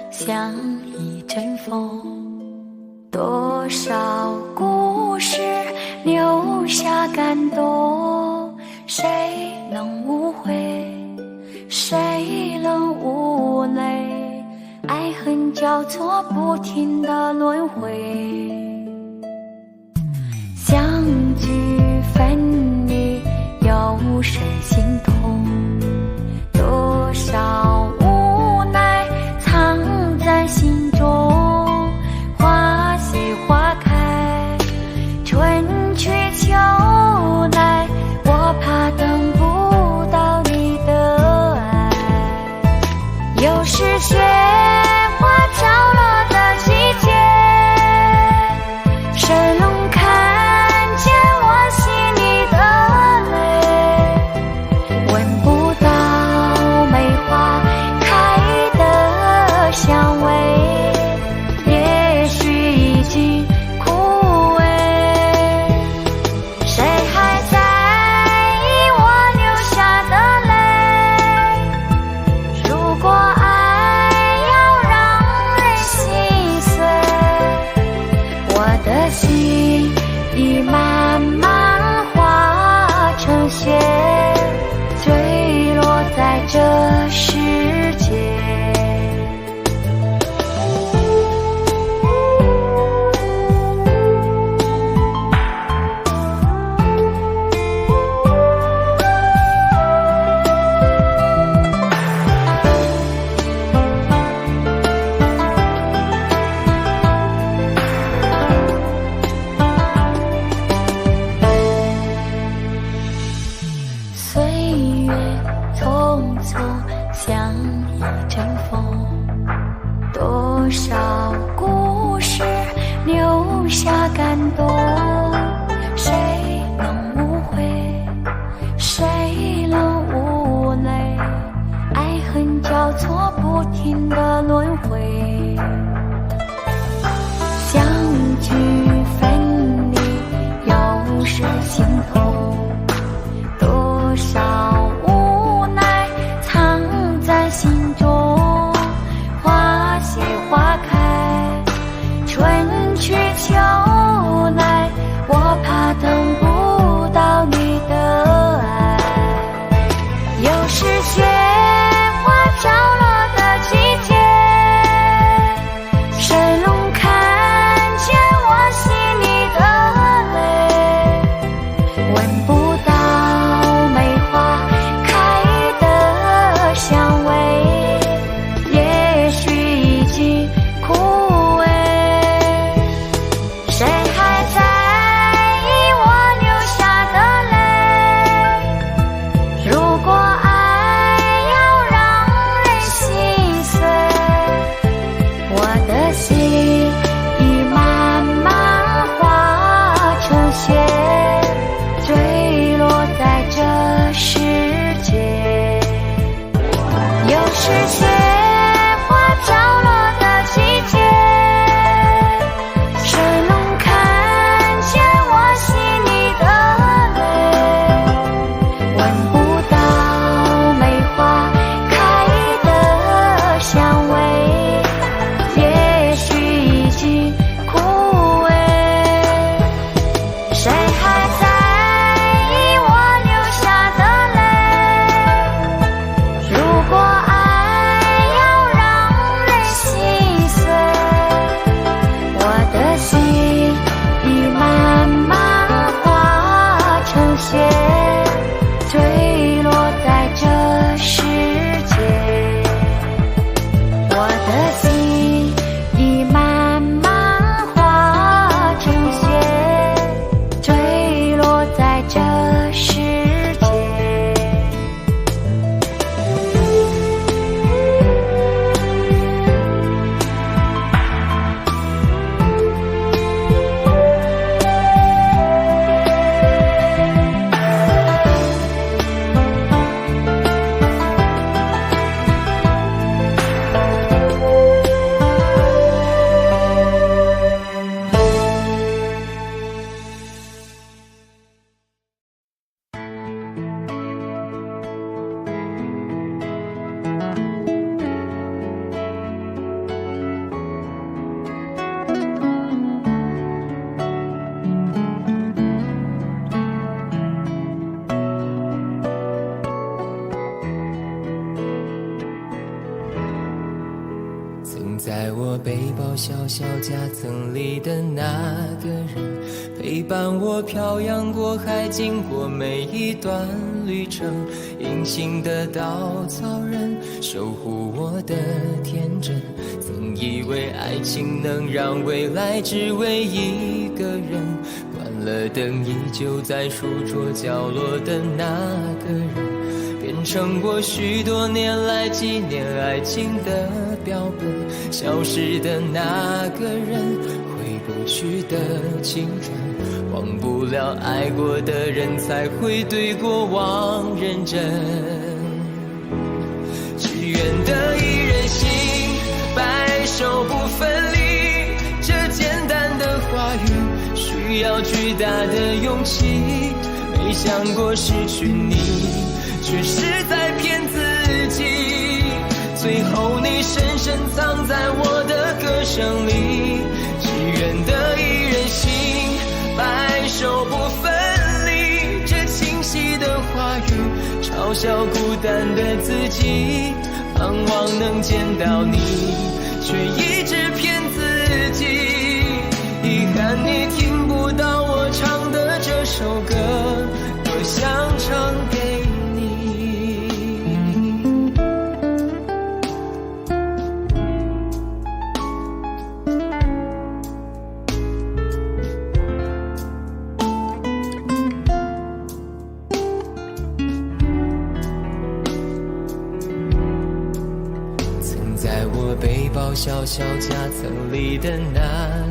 像一阵风，多少故事留下感动，谁能无悔，谁能无泪，爱恨交错不停的轮回，相聚分离有谁心痛，多少无奈藏在心中，花谢花开，春去秋来，我怕等不到你的爱。又是雪花飘落的季节，谁能看见我心里的泪？闻不到梅花开的香味，也许已经枯萎，谁还在意我流下的泪？如果爱要让人心碎，我的心已慢慢化成雪，坠落在这世界。岁月匆匆像一阵风，多少故事留下感动，谁能无悔，谁能无泪，爱恨交错不停的轮回，相聚分离有谁心痛，多少无奈藏在心中，花谢花开，春去秋来，我怕等不到你的爱。又是雪花飘落的季节，在我背包小小夹层里的那个人，陪伴我漂洋过海，经过每一段旅程。隐形的稻草人，守护我的天真。曾以为爱情能让未来只为一个人，关了灯依旧在书桌角落的那个人，变成我许多年来纪念爱情的标本。消失的那个人，回不去的青春，忘不了爱过的人，才会对过往认真。只愿得一人心，白首不分离。这简单的话语，需要巨大的勇气。没想过失去你，却是在骗自己。最后你深深藏在我的歌声里，只愿得一人心，白首不分离。这清晰的话语，嘲笑孤单的自己，盼望能见到你，却一直骗自己。遗憾你听不到我唱的这首歌，多想唱给你。背包小小夹层里的那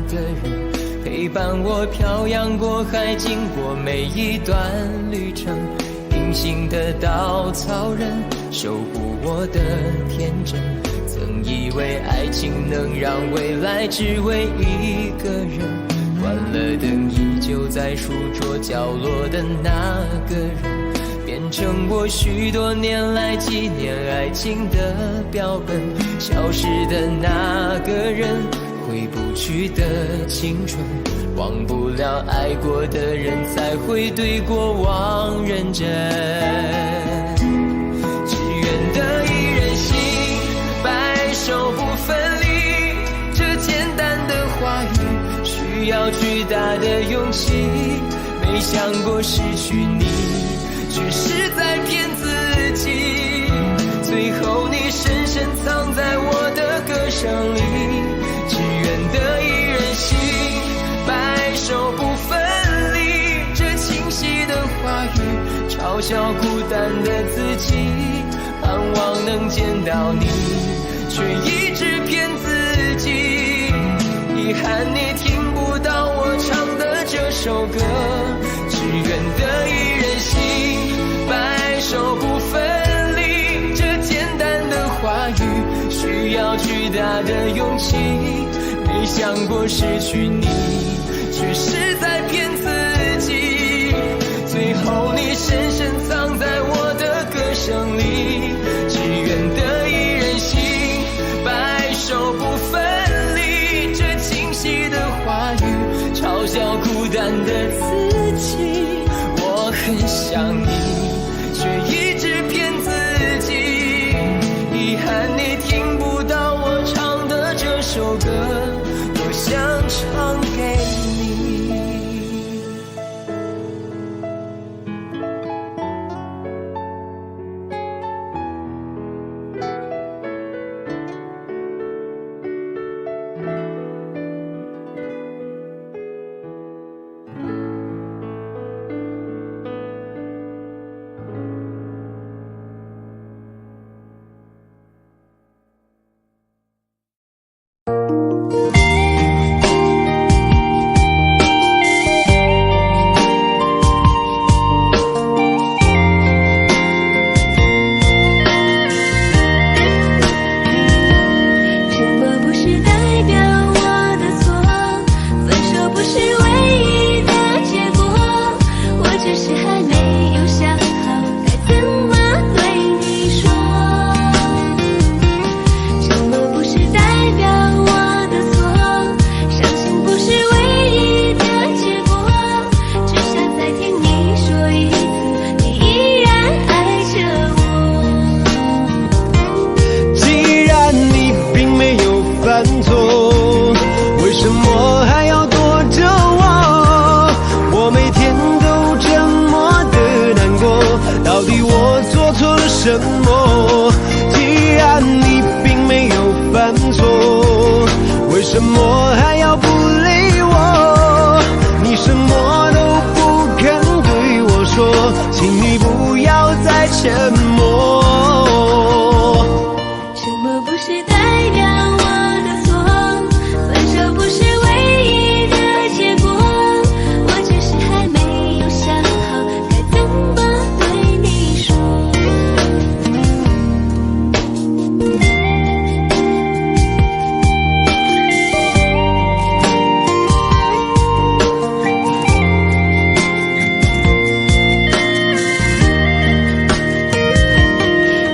个人，陪伴我漂洋过海，经过每一段旅程。隐形的稻草人，守护我的天真。曾以为爱情能让未来只为一个人，关了灯依旧在书桌角落的那个人，变成我许多年来纪念爱情的标本。消失的那个人，回不去的青春，忘不了爱过的人，才会对过往认真。只愿得一人心，白首不分离。这简单的话语，需要巨大的勇气。没想过失去你，却是在骗自己。最后你深深藏在我的歌声里，只愿得一人心，白首不分离。这清晰的话语，嘲笑孤单的自己，盼望能见到你，却一直骗自己。遗憾你听不到我唱的这首歌，只愿得一人心，白首不分离。这简单的话语，需要巨大的勇气。没想过失去你，却是在骗自己。最后你深深藏在我的歌声里，只愿得一人心，白首不分离。这清晰的话语，嘲笑孤单的自己。我很想你，却一直骗自己。遗憾你听不到我唱的这首歌，多想唱给你。我做错了什么？既然你并没有犯错，为什么还要不理我？你什么都不肯对我说，请你不要再沉默。沉默不是代表我的错，分手不是唯一的结果，我只是还没有想好该怎么对你说。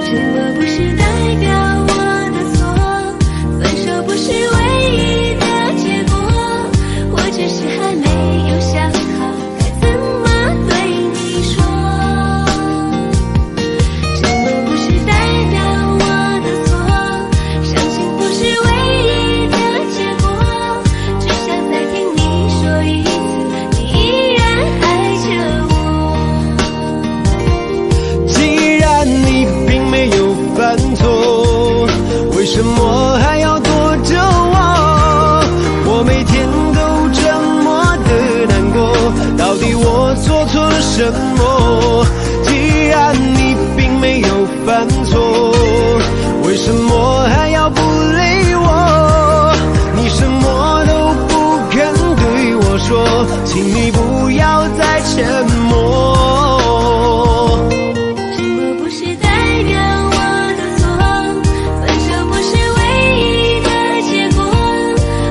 沉默不是代表我的错，分手不是唯一的结果，我只是还没有想好该怎么对你说。沉默不是代表我的错，伤心不是唯一的结果，只想再听你说一次，你依然爱着我。既然你并没有犯错，为什么还要躲着我？我每天都这么的难过，到底我做错了什么？既然你并没有犯错，为什么还要不理我？你什么都不肯对我说，请你不要再沉默。沉默不是代表我的错，分手不是唯一的结果，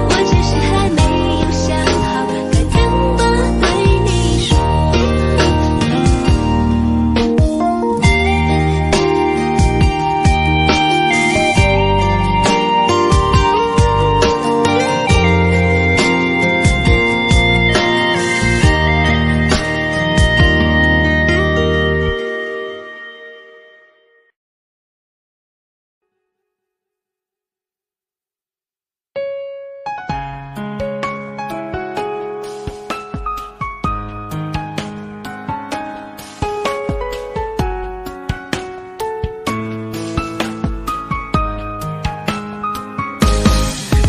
我只是还没有想好该怎么对你说。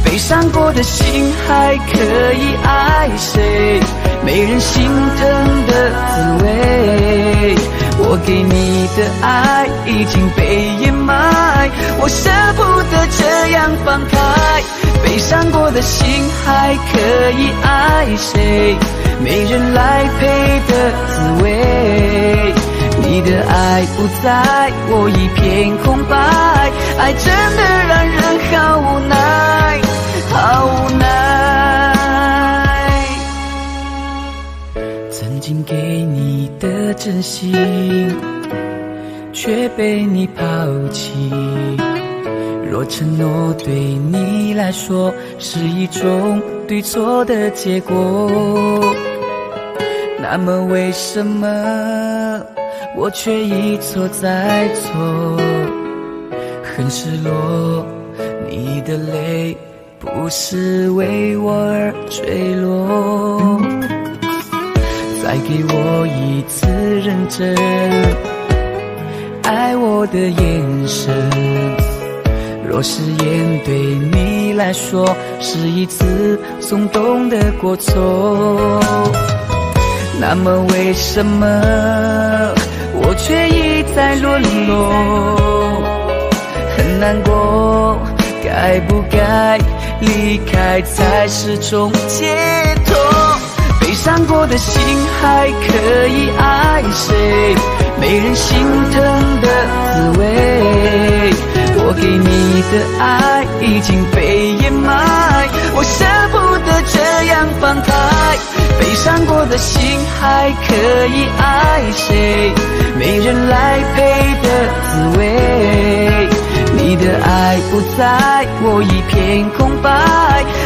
悲伤过的心还可以爱谁？没人心疼的滋味。我给你的爱已经被掩埋，我舍不得这样放开。悲伤过的心还可以爱谁？没人来陪的滋味。你的爱不在，我一片空白，爱真的让人好无奈，好无奈。曾经给你的真心，却被你抛弃。若承诺对你来说是一种对错的结果，那么为什么我却一错再错？很失落，你的泪不是为我而坠落。再给我一次认真爱我的眼神，若誓言对你来说是一次松动的过错，那么为什么我却一再沦落？很难过，该不该离开才是种解脱？悲伤过的心还可以爱谁？没人心疼的滋味。我给你的爱已经被掩埋，我舍不得这样放开。悲伤过的心还可以爱谁？没人来陪的滋味。你的爱不在，我一片空白，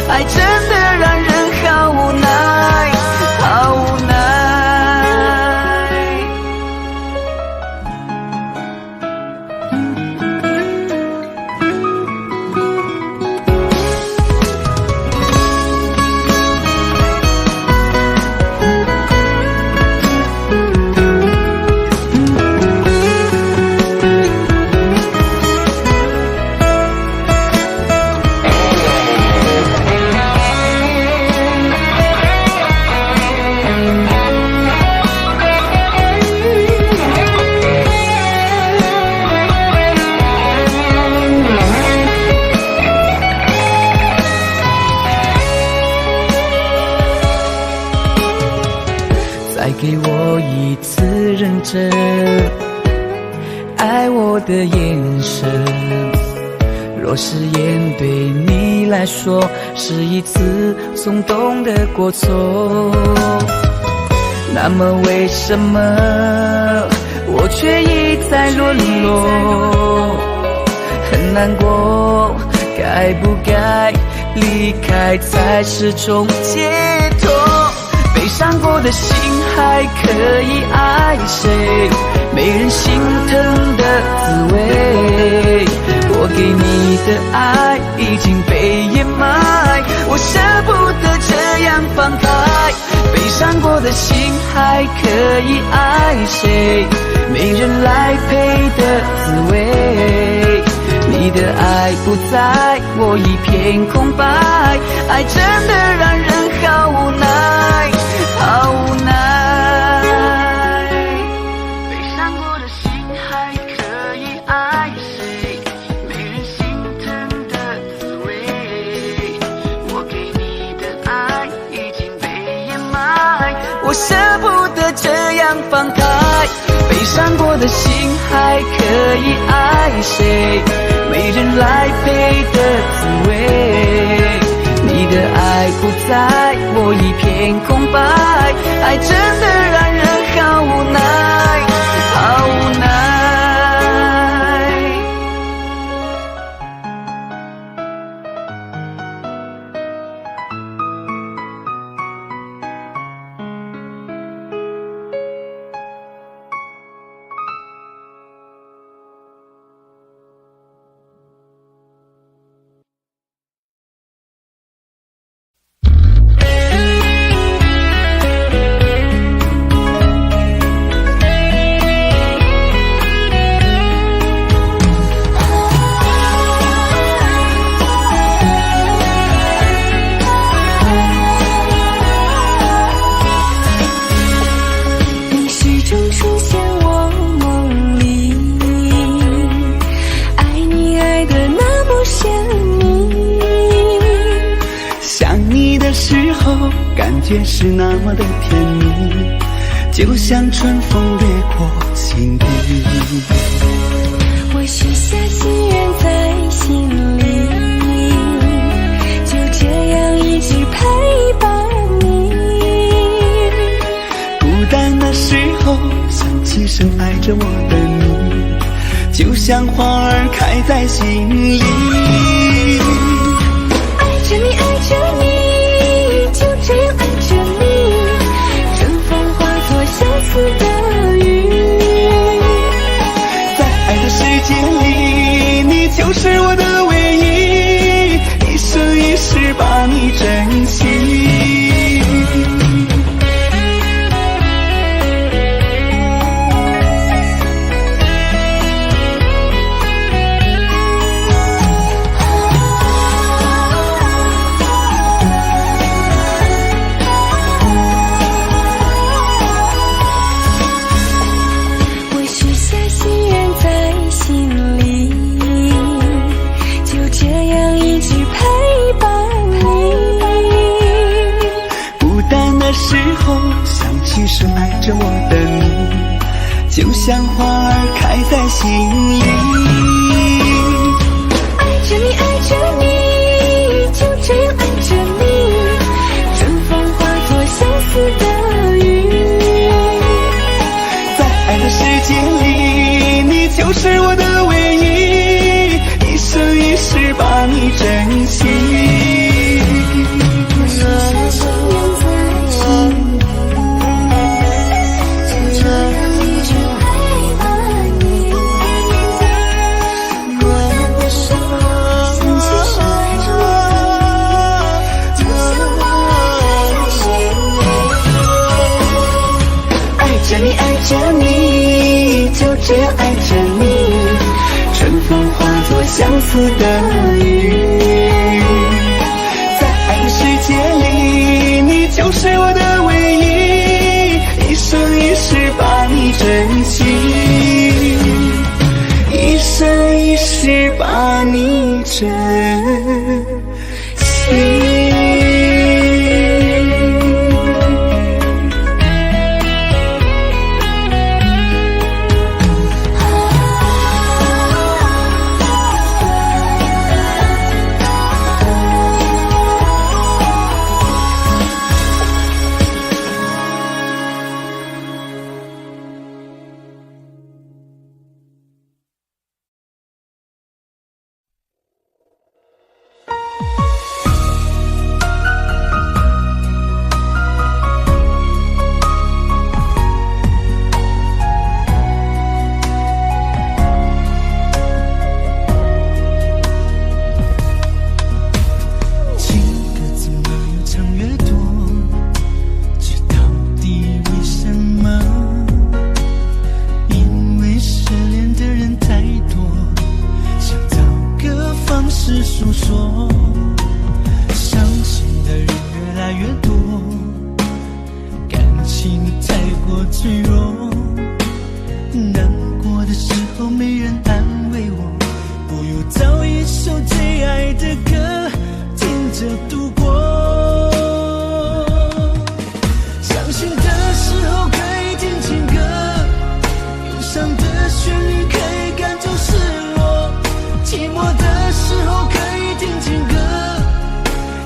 爱真的让人好无奈，好无奈。的眼神，若誓言对你来说是一次松动的过错，那么为什么我却一再沦落？很难过，该不该离开才是种解脱？悲伤过的心还可以爱谁？没人心疼的滋味，我给你的爱已经被掩埋，我舍不得这样放开。悲伤过的心还可以爱谁？没人来陪的滋味，你的爱不在，我一片空白，爱真的让人好无奈，好无奈。悲伤过的心还可以爱谁？没人心疼的滋味，我给你的爱已经被掩埋，我舍不得这样放开。悲伤过的心还可以爱谁？没人来陪的滋味，你的爱不在，我一片空白，爱真的让人好无奈，好无奈。感觉是那么的甜蜜，就像春风掠过心底。我许下心愿在心里，就这样一直陪伴你。孤单的时候想起深爱着我的你，就像花儿开在心里。爱着你，爱着你，就这样爱着你，春风化作相思的雨。在爱的世界里，你就是我的唯一，一生一世把你珍惜。是爱着我的你，就像花儿开在心里。爱着你，爱着你，就这样爱着你，春风化作相思的雨。在爱的世界里，你就是我的唯一，一生一世把你珍惜。这样爱着你，春风化作相思的雨。在爱的世界里，你就是我的唯一，一生一世把你珍惜，一生一世把你珍惜。式诉说，伤心的人越来越多，感情太过脆弱，难过的时候没人安慰我，不如找一首最爱的歌听着度过。伤心的时候可以听情歌，忧伤的旋律可以赶走失落，寂寞的时候可以听情歌，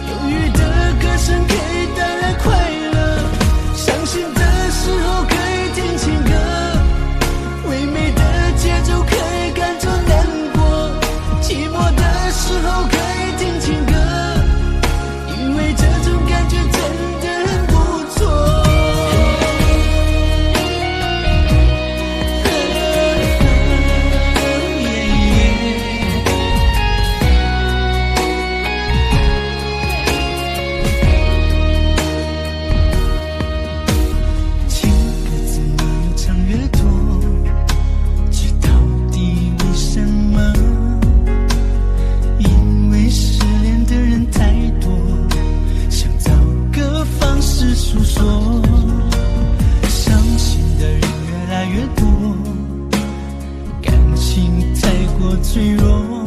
忧郁的歌声可以带来快乐。伤心的时候可以听情歌，唯美的节奏可以赶走难过，寂寞的时候可以听情歌，因为这种感觉真的很不错。情歌怎么越唱越多，这到底为什么？因为失恋的人太多，想找个方式诉说，伤心的人越来越多，感情太过脆弱，